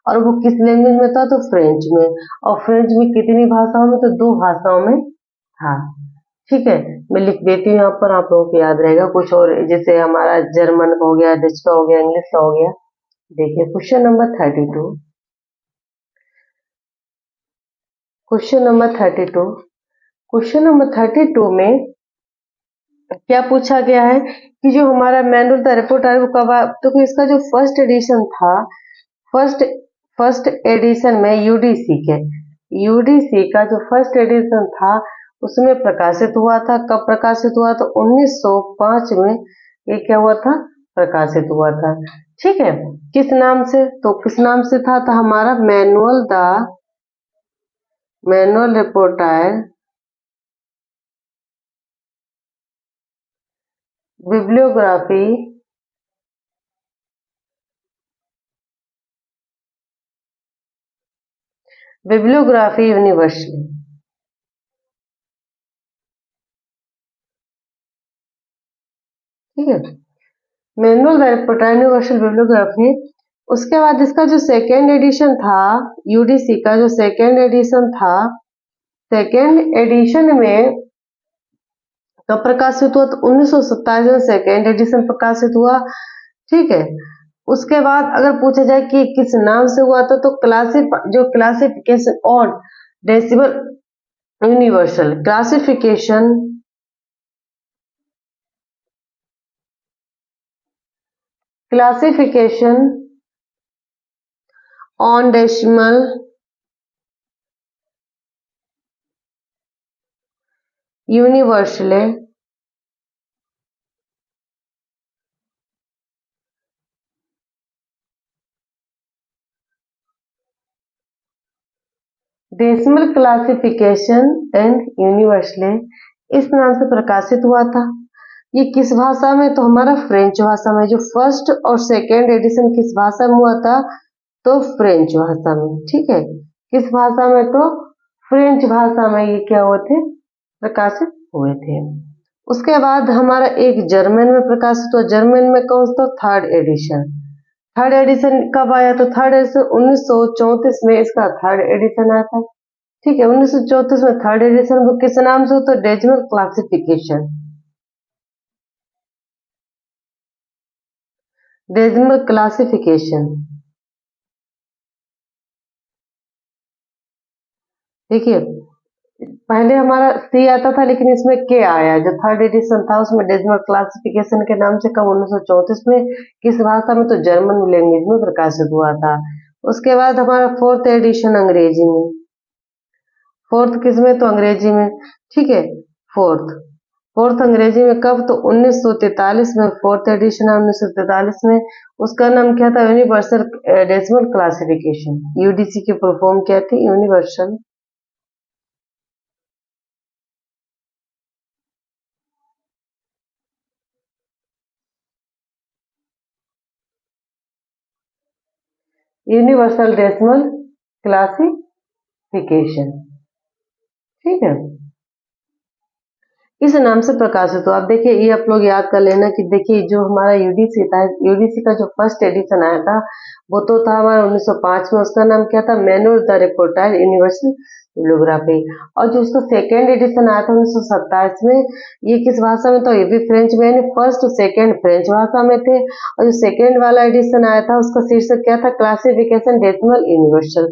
और वो किस लैंग्वेज में था? तो फ्रेंच में। और फ्रेंच में कितनी भाषाओं में? तो 2 भाषाओं में था। ठीक है, मैं लिख देती हूँ यहाँ पर, आप लोगों को याद रहेगा। कुछ और जैसे हमारा जर्मन का हो गया, डच का हो गया, इंग्लिश का हो गया। देखिए क्वेश्चन नंबर 32 में क्या पूछा गया है कि जो हमारा मैनुअल द रिपोर्ट है वो कब तो इसका जो फर्स्ट एडिशन था, फर्स्ट फर्स्ट एडिशन में यूडीसी का जो फर्स्ट एडिशन था उसमें प्रकाशित हुआ था। कब प्रकाशित हुआ? तो 1905 में ये क्या हुआ था? प्रकाशित हुआ था। ठीक है, किस नाम से? तो किस नाम से था? तो हमारा मैनुअल रिपोर्टायर बिब्लियोग्राफी यूनिवर्सल। ठीक है, मैनुअल रिपोर्टायर यूनिवर्सल बिब्लियोग्राफी। उसके बाद इसका जो सेकेंड एडिशन था, यूडीसी का जो सेकेंड एडिशन था, सेकेंड एडिशन में कब प्रकाशित हुआ? तो 1927 में सेकेंड एडिशन प्रकाशित हुआ। ठीक है, उसके बाद अगर पूछा जाए कि किस नाम से हुआ था, तो classification on decimal universal, classification on decimal universal decimal classification and universal इस नाम से प्रकाशित हुआ था। ये किस भाषा में? तो हमारा फ्रेंच भाषा में। जो फर्स्ट और सेकेंड एडिशन किस भाषा में हुआ था? तो फ्रेंच भाषा में। ठीक है, किस भाषा में? तो फ्रेंच भाषा में ये क्या हुए थे? प्रकाशित हुए थे। उसके बाद हमारा एक जर्मन में प्रकाशित हुआ। जर्मन में कौन सा? थर्ड एडिशन कब आया? तो थर्ड एडिशन 1934 में इसका थर्ड एडिशन आया था। ठीक है, 1934 में थर्ड एडिशन। वो किस नाम से? तो डेसिमल क्लासिफिकेशन, डेसिमल क्लासिफिकेशन। देखिए पहले हमारा सी आता था, लेकिन इसमें के आया। जो थर्ड एडिशन था उसमें डेसिमल क्लासिफिकेशन के नाम से कब? 1934 में। किस भाषा में? तो जर्मन लैंग्वेज में प्रकाशित हुआ था। उसके बाद हमारा फोर्थ एडिशन अंग्रेजी में। फोर्थ किस में? तो अंग्रेजी में। ठीक है, फोर्थ फोर्थ अंग्रेजी में कब? तो 1943 में फोर्थ एडिशन है 1943 में। उसका नाम क्या था? Universal decimal classification. यूडीसी की फुल फॉर्म क्या थी? Universal universal decimal classification. ठीक है, इस नाम से प्रकाशित हुआ। अब देखिए ये आप लोग याद कर लेना कि देखिए जो हमारा यूडीसी था, यूडीसी का जो फर्स्ट एडिशन आया था वो तो था हमारा 1905 में। उसका नाम क्या था? Manual the reporter universal bibliography. और जो उसका सेकेंड एडिशन आया था 1927 में, ये किस भाषा में? तो ये भी फ्रेंच में, यानी फर्स्ट और सेकेंड फ्रेंच भाषा में थे। और जो सेकेंड वाला एडिशन आया था उसका शीर्षक क्या था? Classification decimal universal.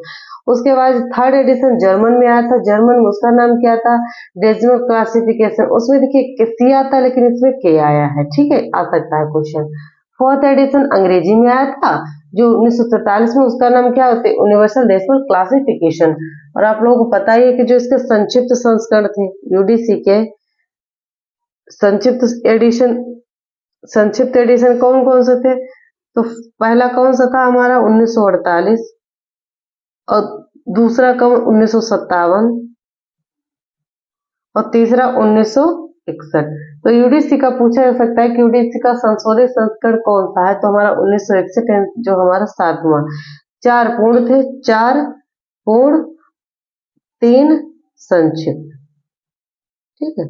उसके बाद थर्ड एडिशन जर्मन में आया था, जर्मन में उसका नाम क्या था? Decimal classification. उसमें देखिए सी आता है लेकिन इसमें के आया है। ठीक है, आ सकता है क्वेश्चन। फोर्थ एडिशन अंग्रेजी में आया था जो 1943 में, उसका नाम क्या होता है? Universal decimal classification. और आप लोगों को पता ही है कि जो इसके संक्षिप्त संस्करण थे यूडीसी के, संक्षिप्त एडिशन, संक्षिप्त एडिशन कौन कौन से थे? तो पहला कौन सा था हमारा? 1948। और दूसरा कौन? 1957। और तीसरा 1961। तो यूडीसी का पूछा जा सकता है कि यूडीसी का संशोधित संस्करण कौन सा है? तो हमारा 1961 जो हमारा 7वां। 4 पूर्ण थे, 4 पूर्ण, 3 संक्षिप्त। ठीक है,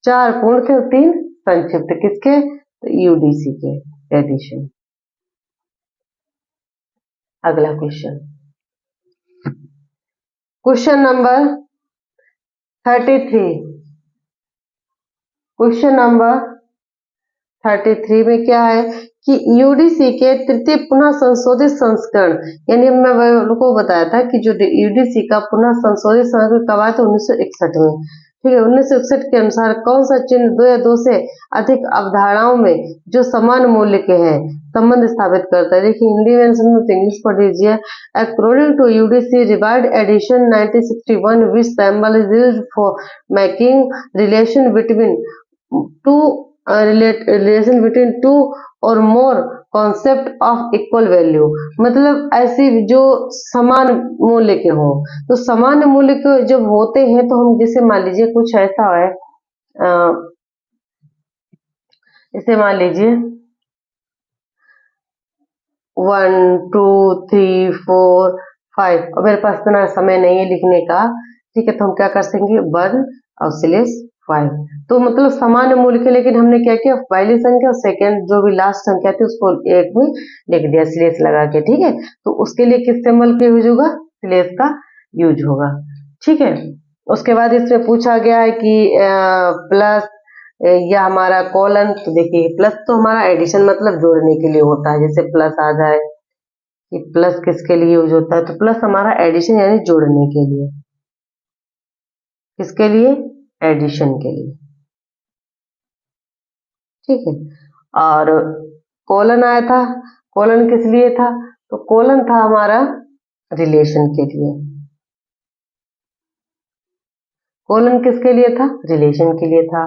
4 पूर्ण थे और 3 संक्षिप्त। किसके? तो यूडीसी के एडिशन। अगला question, question number 33। Question number 33 में क्या है कि यूडीसी के तृतीय पुनः संशोधित संस्करण, यानी मैं को बताया था कि जो यूडीसी का पुनः संशोधित संस्करण कब आया था? 1961 में। ठीक है, 1961 के अनुसार कौन सा चिन्ह 2 या 2 से अधिक अवधारणाओं में जो समान मूल्य के हैं संबंध स्थापित करता है? देखिए हिंदी में तो इंग्लिश पढ़ लीजिए। According to UDC revised edition 1961 which symbol is used for making relation between two relation between two और more concept of equal value, मतलब ऐसी जो समान मूल्य के हो। तो समान मूल्य के जब होते हैं तो हम जैसे मान लीजिए कुछ ऐसा है, जैसे मान लीजिए 1 2 3 4 5, और मेरे पास इतना समय नहीं है लिखने का। ठीक है, तो हम क्या कर सकेंगे? 1 और स्लेश 5। तो मतलब समान मूल्य के, लेकिन हमने क्या किया? पहली संख्या और सेकेंड जो भी लास्ट संख्या थी उसको एक में लिख दिया स्लेश लगा के। ठीक है, तो उसके लिए किस सिंबल का यूज होगा? स्लेश का यूज होगा। ठीक है, उसके बाद इसमें पूछा गया है कि प्लस या हमारा कॉलन। तो देखिए प्लस तो हमारा एडिशन मतलब जोड़ने के लिए होता है, जैसे प्लस आ जाए कि प्लस किसके लिए यूज होता है? तो प्लस हमारा एडिशन यानी जोड़ने के लिए। किसके लिए? एडिशन के लिए। ठीक है, और कॉलन आया था, कॉलन किस लिए था? तो कॉलन था हमारा रिलेशन के लिए। कॉलन किसके लिए था? रिलेशन के लिए था।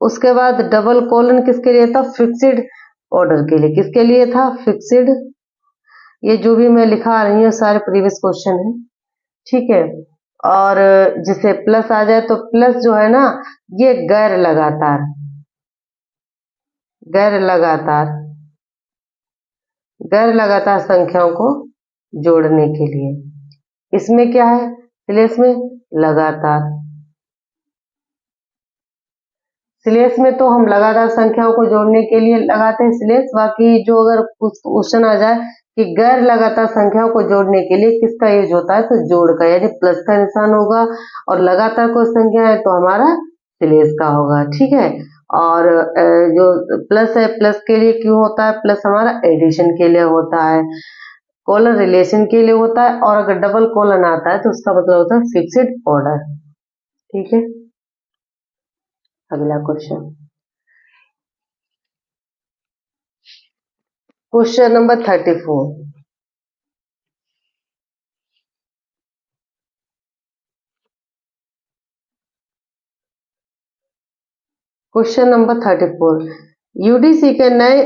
उसके बाद डबल कॉलन किसके लिए था? फिक्स्ड ऑर्डर के लिए। किसके लिए था? फिक्स्ड। ये जो भी मैं लिखा रही हूँ सारे प्रीवियस क्वेश्चन है। ठीक है, और जिसे प्लस आ जाए तो प्लस जो है ना ये गैर लगातार, गैर लगातार, गैर लगातार संख्याओं को जोड़ने के लिए। इसमें क्या है? स्लेश में लगातार, स्लेश में तो हम लगातार संख्याओं को जोड़ने के लिए लगाते हैं स्लेश। बाकी जो अगर कुछ क्वेश्चन आ जाए कि गैर लगातार संख्याओं को जोड़ने के लिए किसका यूज होता है? तो जोड़ का, यानी प्लस का निशान होगा। और लगातार कोई संख्या है तो हमारा स्लेश का होगा। ठीक है, और जो प्लस है, प्लस के लिए क्यों होता है? प्लस हमारा एडिशन के लिए होता है, कॉलन रिलेशन के लिए होता है। और अगर डबल कॉलन आता है तो उसका मतलब होता है फिक्स्ड ऑर्डर। ठीक है, अगला question, question number 34। Question number 34, UDC के नए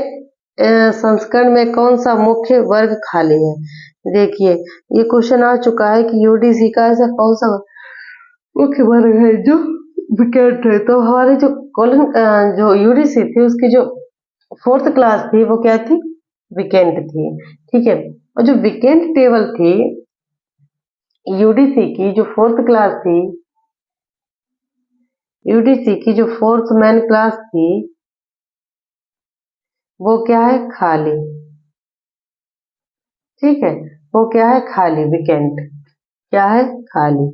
संस्करण में कौन सा मुख्य वर्ग खाली है। देखिए ये क्वेश्चन आ चुका है कि यूडीसी का ऐसा कौन सा मुख्य वर्ग है जो विकेट है। तो हमारे जो कॉलन जो यूडीसी थी उसकी जो 4th क्लास थी वो क्या थी, विकेंट थी। ठीक है, और जो विकेंट टेबल थी यूडीसी की जो 4th क्लास थी, यूडीसी की जो 4th मेन क्लास थी वो क्या है, खाली। ठीक है, वो क्या है, खाली, विकेंट, क्या है, खाली।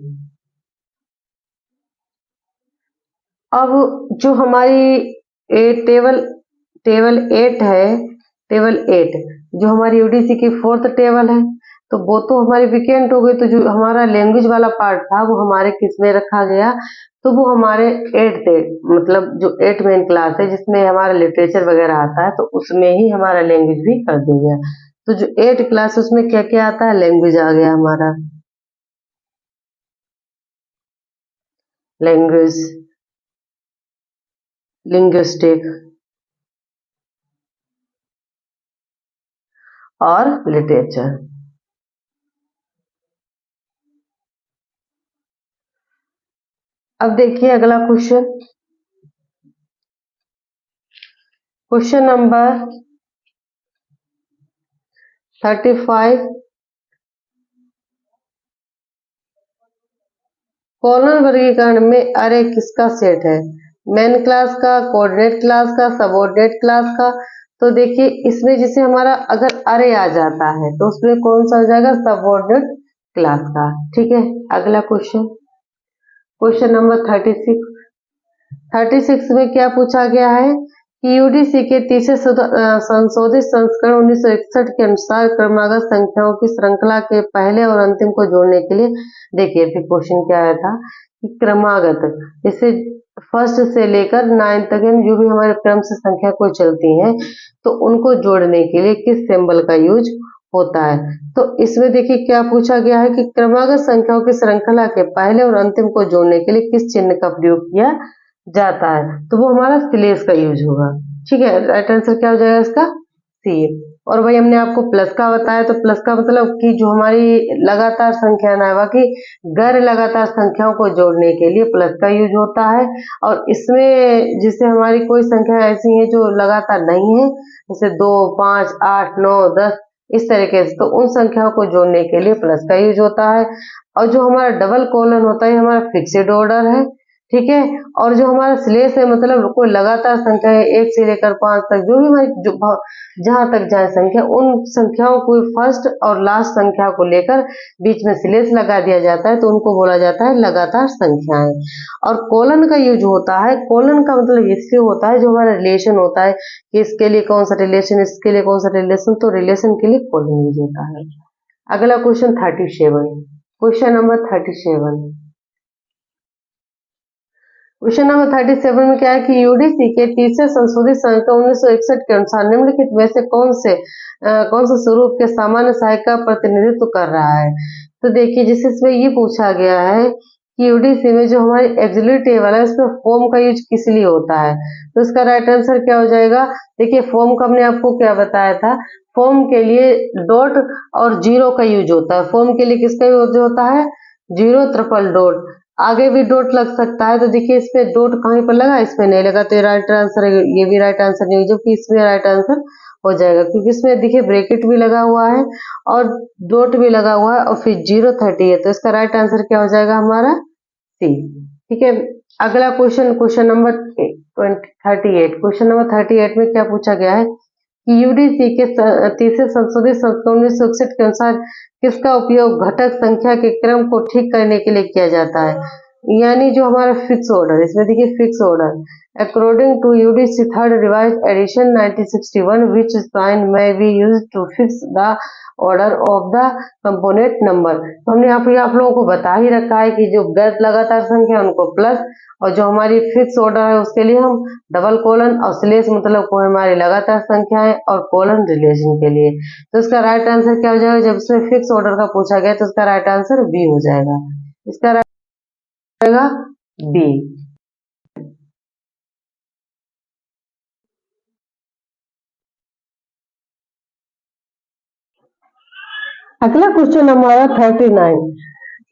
अब जो हमारी टेबल टेबल 8 है, टेबल 8 जो हमारी यूडीसी की 4th टेबल है, तो वो तो हमारी विकेंट हो गई। तो जो हमारा लैंग्वेज वाला पार्ट था वो हमारे किस में रखा गया, तो वो हमारे 8th मतलब जो 8 मेन क्लास है जिसमें हमारा लिटरेचर वगैरह आता है, तो उसमें ही हमारा लैंग्वेज भी कर दिया गया। तो जो 8 क्लास उसमें क्या क्या आता है, लैंग्वेज आ गया हमारा, लैंग्वेज, लिंग्विस्टिक और लिटरेचर। अब देखिए अगला क्वेश्चन, क्वेश्चन नंबर 35, कॉलम वर्गीकरण में अरे किसका सेट है, मेन क्लास का, कोऑर्डिनेट क्लास का, सबऑर्डिनेट क्लास का। तो देखिए इसमें जैसे हमारा अगर अरे आ जाता है तो उसमें कौन सा हो जाएगा, सबऑर्डिनेट क्लास का। ठीक है, अगला क्वेश्चन, क्वेश्चन नंबर 36 में क्या पूछा गया है कि यूडीसी के तीसरे संशोधित संस्करण 1961 के अनुसार क्रमागत संख्याओं की श्रृंखला के पहले और अंतिम को जोड़ने के लिए, देखिए फिर क्वेश्चन क्या आया था कि क्रमागत जैसे फर्स्ट से लेकर 9 तक जो भी हमारे क्रम से संख्या कोई चलती है तो उनको जोड़ने के लिए किस सिंबल का यूज होता है। तो इसमें देखिए क्या पूछा गया है कि क्रमागत संख्याओं की श्रृंखला के पहले और अंतिम को जोड़ने के लिए किस चिन्ह का प्रयोग किया जाता है, तो वो हमारा स्लेश का यूज होगा। ठीक है, राइट आंसर क्या हो जाएगा इसका, सी। और भाई हमने आपको प्लस का बताया, तो प्लस का मतलब कि जो हमारी लगातार संख्या ना है, बाकी गैर लगातार संख्याओं को जोड़ने के लिए प्लस का यूज होता है। और इसमें जिससे हमारी कोई संख्या ऐसी है जो लगातार नहीं है, जैसे 2, 5, 8, 9, 10 इस तरीके से, तो उन संख्याओं को जोड़ने के लिए प्लस का यूज होता है। और जो हमारा डबल कोलन होता है हमारा फिक्स्ड ऑर्डर है। ठीक है, और जो हमारा स्लेश है मतलब कोई लगातार संख्या है 1 से लेकर 5 तक, जो भी हमारी जो जहां तक जाए संख्या, उन संख्याओं को फर्स्ट और लास्ट संख्या को लेकर बीच में स्लेश लगा दिया जाता है, तो उनको बोला जाता है लगातार संख्याएं। और कोलन का यूज होता है, कोलन का मतलब इससे होता है जो हमारा रिलेशन होता है कि इसके लिए कौन सा रिलेशन, इसके लिए कौन सा रिलेशन, तो रिलेशन के लिए कोलन यूज होता है। अगला question 37, question number 37, question number 37 में क्या है कि यूडीसी के तीसरे संशोधित संस्करण 1961 के अनुसार निम्नलिखित में से कौन से स्वरूप के सामान्य सहायक का प्रतिनिधित्व कर रहा है। तो देखिए जैसे इसमें ये पूछा गया है कि यूडीसी में जो हमारी एब्सोल्यूट टेबल है उसमें फॉर्म का यूज किस लिए होता है, तो इसका राइट आंसर क्या हो जाएगा। देखिए फॉर्म का हमने आपको क्या बताया था, फॉर्म के लिए डॉट और जीरो का यूज होता है। फॉर्म के लिए किसका यूज होता है, जीरो ट्रिपल डॉट, आगे भी डॉट लग सकता है। तो देखिए इसमें डॉट कहीं पर लगा, इसमें नहीं लगा, तो ये राइट आंसर है, ये भी राइट आंसर नहीं, जो कि इसमें राइट आंसर हो जाएगा क्योंकि इसमें देखिए ब्रैकेट भी लगा हुआ है और डॉट भी लगा हुआ है और फिर 030 है, तो इसका राइट आंसर क्या हो जाएगा हमारा, सी। ठीक है, अगला question, question number 38, question number 38 में क्या पूछा गया है कि यूडीसी के तीसरे संशोधित संस्करण 1961 के अनुसार किसका उपयोग घटक संख्या के क्रम को ठीक करने के लिए किया जाता है। यानी जो हमारा फिक्स ऑर्डर, इसमें देखिए fix order according to UDC third revise edition 1961 which sign may be used to fix the order of the component number। तो हमने यहाँ पे आप लोगों को बता ही रखा है कि जो गैर लगातार संख्या उनको प्लस, और जो हमारी फिक्स ऑर्डर है उसके लिए हम डबल कोलन और स्लेश मतलब कोई हमारी लगातार संख्या है और कोलन रिलेशन के लिए। तो इसका राइट आंसर क्या हो जाएगा, जब इसमें फिक्स ऑर्डर का पूछा गया तो इसका राइट आंसर बी हो जाएगा, इसका राइट जाएगा बी। अगला क्वेश्चन हमारा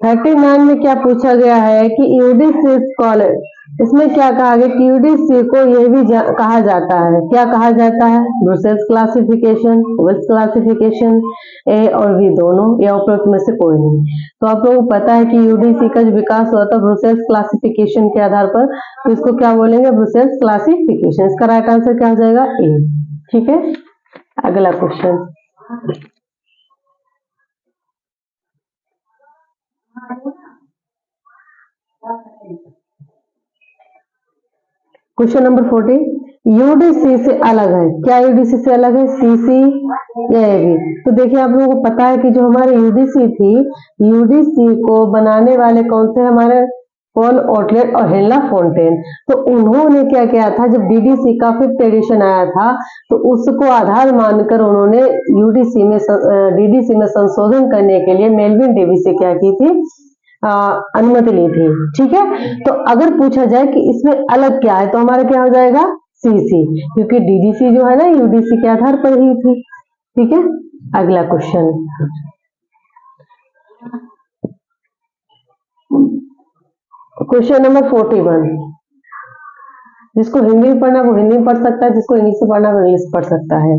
39 में क्या पूछा गया है कि यूडीसी स्कॉलर, इसमें क्या कहा गया कि यूडीसी को यह भी कहा जाता है, क्या कहा जाता है, ब्रुसेल्स क्लासिफिकेशन, वेल्स क्लासिफिकेशन, ए और बी दोनों या उपरोक्त में से कोई नहीं। तो आप लोगों को पता है कि यूडीसी का जो विकास हुआ था ब्रुसेल्स क्लासिफिकेशन के आधार पर, तो इसको क्या बोलेंगे, ब्रुसेल्स क्लासिफिकेशन। इसका राइट आंसर क्या हो जाएगा, ए। ठीक है, अगला क्वेश्चन क्वेश्चन नंबर 40, यूडीसी से अलग है, क्या यूडीसी से अलग है, सीसी या एबी। तो देखिए आप लोगों को पता है कि जो हमारे यूडीसी थी, यूडीसी को बनाने वाले कौन से, हमारे पॉल ऑटलेट और हेनला फोंटेन। तो उन्होंने क्या किया था, जब डीडीसी का 5th एडिशन आया था, तो उसको आधार मानकर उन्होंने डीडीसी में संशोधन करने के लिए मेलविन डेविस से क्या की थी, अनुमति ली थी। ठीक है, तो अगर पूछा जाए कि इसमें अलग क्या है, तो हमारा क्या हो जाएगा, सीसी, क्योंकि डीडीसी जो है ना यूडीसी के आधार पर ही थी। ठीक है, अगला क्वेश्चन क्वेश्चन नंबर 41, जिसको हिंदी में पढ़ना वो हिंदी में पढ़ सकता है, जिसको इंग्लिश में पढ़ना वो इंग्लिश पढ़ सकता है।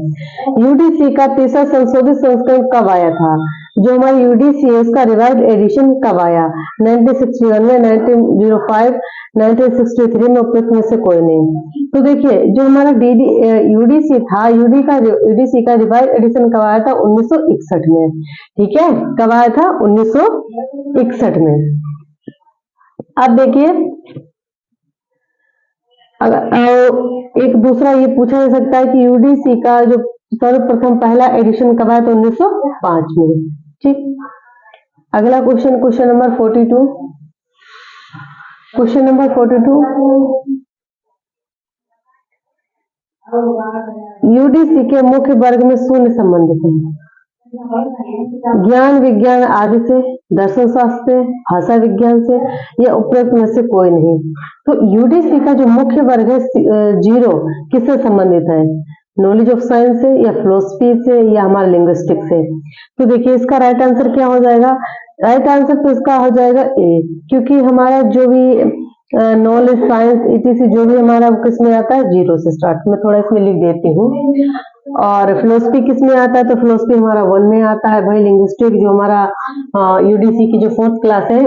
यूडीसी का तीसरा संशोधित संस्करण कब आया था, जो हमारा यूडीसी है उसका रिवाइव्ड एडिशन कब आया, 1961 में, 1905, 1963 में, उपयुक्त में से कोई नहीं। तो देखिए जो हमारा यूडीसी था, यूडीसी का रिवाइव्ड एडिशन कब आया था, 1961 में। ठीक है, कब आया था, 1961 में। अब देखिए एक दूसरा ये पूछा जा सकता है कि यूडीसी का जो सर्वप्रथम पहला एडिशन कब आया, तो 1905 में। ठीक, अगला question, question number 42, question number 42, UDC के मुख्य वर्ग में शून्य संबंधित है, ज्ञान विज्ञान आदि से, दर्शन शास्त्र से, भाषा विज्ञान से, या उपरोक्त में से कोई नहीं। तो यूडीसी का जो मुख्य वर्ग है, जीरो, किससे संबंधित है, नॉलेज ऑफ साइंस से, या फिलोसफी से, या हमारे लिंग्विस्टिक से। तो देखिए इसका राइट आंसर क्या हो जाएगा, राइट आंसर तो इसका हो जाएगा ए, क्योंकि हमारा जो भी नॉलेज साइंस ईटीसी जो भी हमारा किस में आता है, जीरो से स्टार्ट। मैं थोड़ा इसमें लिख देती हूँ। और फिलोसफी किस में आता है, तो फिलोसफी हमारा 1 में आता है भाई। लिंग्विस्टिक जो हमारा यूडीसी की जो 4th क्लास है,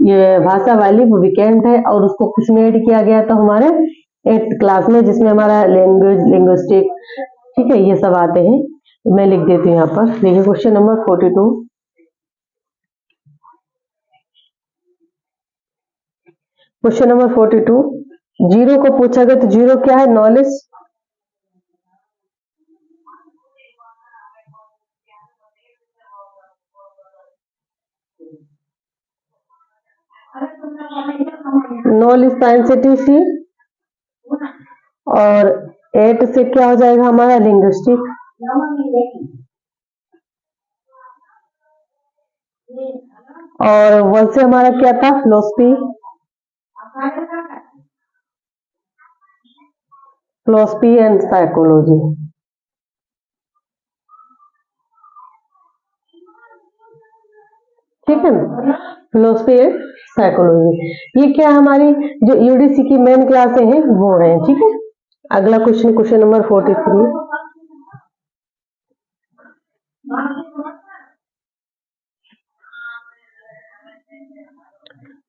ये भाषा वाली, वो वीकेंड है, और उसको किस में ऐड किया गया था, हमारे 8th क्लास में, जिसमें हमारा लैंग्वेज, लिंग्विस्टिक, ठीक है, ये सब आते हैं। मैं लिख देती हूँ यहाँ पर। देखिए question number 42, question number 42, zero को पूछा गया, तो जीरो क्या है, नॉलेज। नॉलेज साइंस ईटीसी, और 8 से क्या हो जाएगा हमारा, लिंग्विस्टिक। और 1 से हमारा क्या था, फिलोसफी, फिलोसफी एंड साइकोलॉजी। ठीक है ना, फिलोसफी एंड साइकोलॉजी, ये क्या हमारी जो यूडीसी की मेन क्लासें हैं वो हैं। ठीक है, अगला question, question number 43,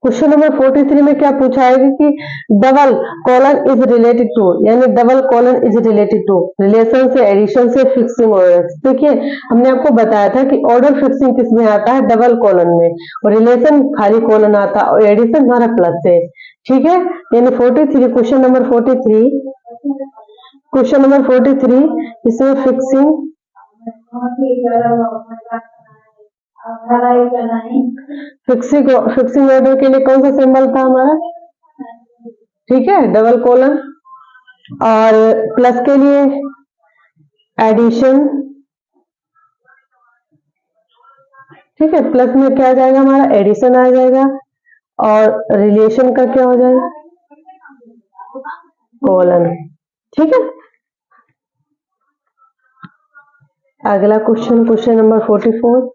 question number 43 में क्या पूछा है कि double colon is related to, यानी double colon is related to relation से, एडिशन से, फिक्सिंग ऑर्डर। देखिए हमने आपको बताया था कि ऑर्डर फिक्सिंग किस में आता है, डबल कॉलन में, और रिलेशन खाली कॉलन आता है, और एडिशन हमारा प्लस से। ठीक है, यानी 43, क्वेश्चन नंबर 43, क्वेश्चन नंबर 43, इसमें फिक्सिंग फिक्सिंग ऑर्डर के लिए कौन सा सिंबल था हमारा, ठीक है, डबल कॉलन। और प्लस के लिए एडिशन, ठीक है, प्लस में क्या आ जाएगा हमारा, एडिशन आ जाएगा। और रिलेशन का क्या हो जाएगा, कॉलन। ठीक है, अगला क्वेश्चन, क्वेश्चन नंबर 44,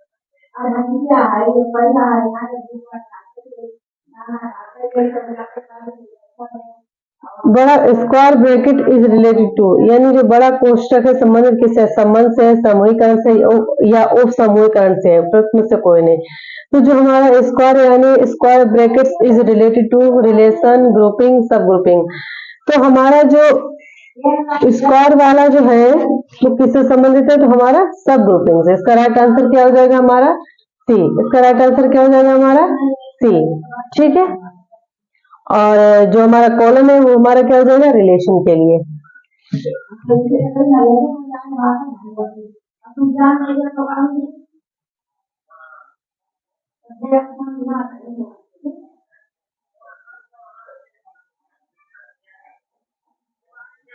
बड़ा square bracket is related to, यानी जो बड़ा कोष्ठक है संबंधित किससे, संबंध से, समूहीकरण से या उप समूहीकरण से, प्रश्न में से कोई नहीं। तो जो हमारा स्क्वायर यानी square brackets is related to relation, grouping, sub grouping. तो हमारा जो स्क्वायर वाला जो है वो किससे संबंधित है, तो हमारा सब ग्रुपिंग से। इसका राइट आंसर क्या हो जाएगा हमारा सी। इसका राइट आंसर क्या हो जाएगा हमारा सी। ठीक है, और जो हमारा कॉलम है वो हमारा क्या हो जाएगा रिलेशन के लिए।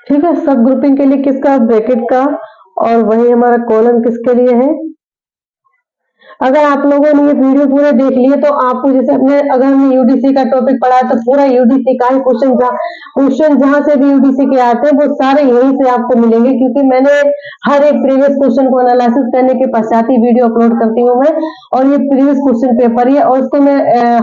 ठीक है, सब ग्रुपिंग के लिए किसका, ब्रैकेट का, और वही हमारा कॉलम किसके लिए है। अगर आप लोगों ने ये वीडियो पूरे देख लिए तो आपको जैसे अपने अगर हमने यूडीसी का टॉपिक पढ़ा तो पूरा यूडीसी का ही क्वेश्चन जहां से भी यूडीसी के आते हैं वो सारे यहीं से आपको मिलेंगे, क्योंकि मैंने हर एक प्रीवियस क्वेश्चन को एनालिसिस करने के पश्चात ही वीडियो अपलोड करती हूँ मैं। और ये प्रीवियस क्वेश्चन पेपर ही है, और उसको मैं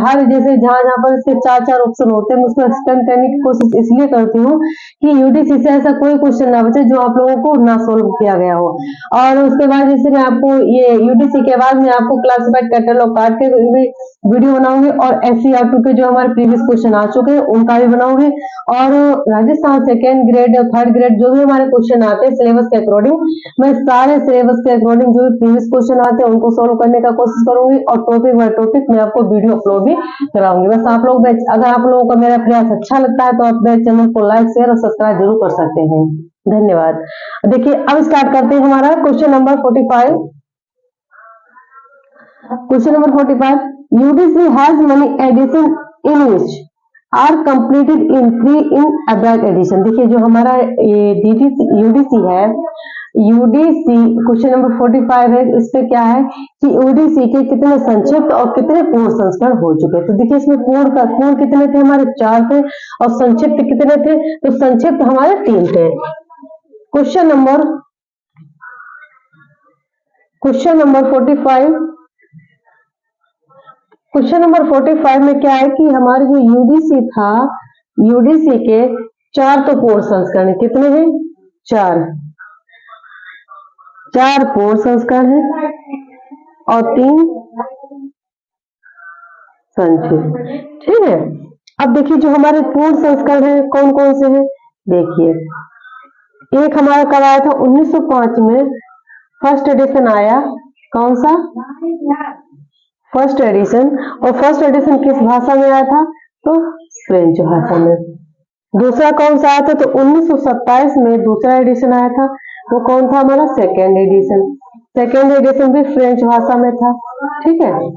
हर जैसे जहां पर इसके 4 ऑप्शन होते हैं उसको एक्सटेंड करने की कोशिश इसलिए करती हूँ कि यूडीसी से ऐसा कोई क्वेश्चन ना बचे जो आप लोगों को ना सोल्व किया गया हो। और उसके बाद जैसे मैं आपको ये यूडीसी के बाद में आपको क्लासिफाइड कैटलॉग कार्ड के भी वीडियो बनाऊंगी, और SCR2 के जो हमारे प्रीवियस क्वेश्चन आ चुके हैं उनका भी बनाऊंगी, और राजस्थान सेकेंड ग्रेड और थर्ड ग्रेड जो भी हमारे क्वेश्चन आते हैं सिलेबस के अकॉर्डिंग, मैं सारे सिलेबस के अकॉर्डिंग जो भी प्रीवियस क्वेश्चन आते हैं उनको सोल्व करने का कोशिश करूंगी, और टॉपिक बाय टॉपिक मैं आपको वीडियो अपलोड भी कराऊंगी। बस आप लोग अगर आप लोगों को मेरा प्रयास अच्छा लगता है तो आप मेरे चैनल को लाइक, शेयर और सब्सक्राइब जरूर कर सकते हैं। धन्यवाद। देखिए अब स्टार्ट करते हैं हमारा question number 45। Question number 45, UDC has many edition in which are completed in 3 in abridged edition. देखिए जो हमारा यूडीसी है, यूडीसी क्वेश्चन नंबर 45 है, इस पे क्या है कि यूडीसी के कितने संक्षिप्त और कितने पूर्ण संस्करण हो चुके हैं। तो देखिए इसमें पूर्ण कितने थे हमारे 4 थे, और संक्षिप्त कितने थे, तो संक्षिप्त हमारे 3 थे। क्वेश्चन नंबर 45, क्वेश्चन नंबर 45 में क्या है कि हमारे जो यूडीसी था, यूडीसी के 4 तो पूर्ण संस्करण है, कितने हैं 4 पूर्ण संस्करण है और 3 संक्षिप्त। ठीक है, अब देखिए जो हमारे पूर्ण संस्करण है कौन कौन से हैं, देखिए एक हमारा कब आया था 1905 में फर्स्ट एडिशन आया, कौन सा फर्स्ट एडिशन, और फर्स्ट एडिशन किस भाषा में आया था, तो फ्रेंच भाषा में। दूसरा कौन सा आया था, तो 1927 में दूसरा एडिशन आया था, वो कौन था हमारा सेकेंड एडिशन। सेकेंड एडिशन भी फ्रेंच भाषा में था। ठीक है,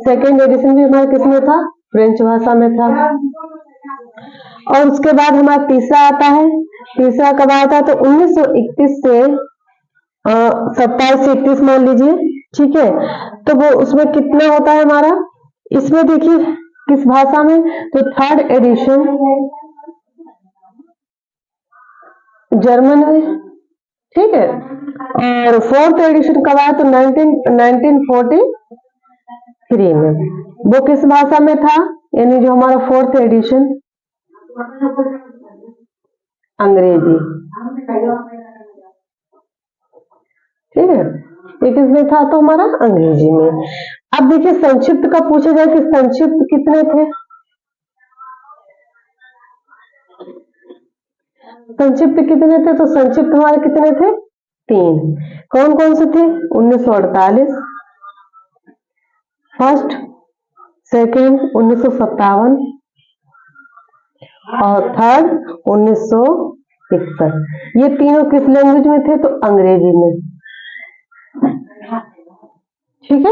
सेकेंड एडिशन भी हमारा किस में था, फ्रेंच भाषा में था। और उसके बाद हमारा तीसरा आता है, तीसरा कब आया था, तो 1931 से 27 से 31 मान लीजिए। ठीक है, तो वो उसमें कितना होता है हमारा, इसमें देखिए किस भाषा में, तो थर्ड एडिशन जर्मन में। ठीक है, और फोर्थ एडिशन कब आया, तो 1943 में, वो किस भाषा में था, यानी जो हमारा फोर्थ एडिशन अंग्रेजी। ठीक है, ये किसमें था, तो हमारा अंग्रेजी में। अब देखिए संक्षिप्त का पूछा जाए कि संक्षिप्त कितने थे, संक्षिप्त कितने थे, तो संक्षिप्त हमारे कितने थे 3। कौन कौन से थे, 1948 फर्स्ट, सेकेंड 1957 और थर्ड 1961। ये तीनों किस लैंग्वेज में थे, तो अंग्रेजी में।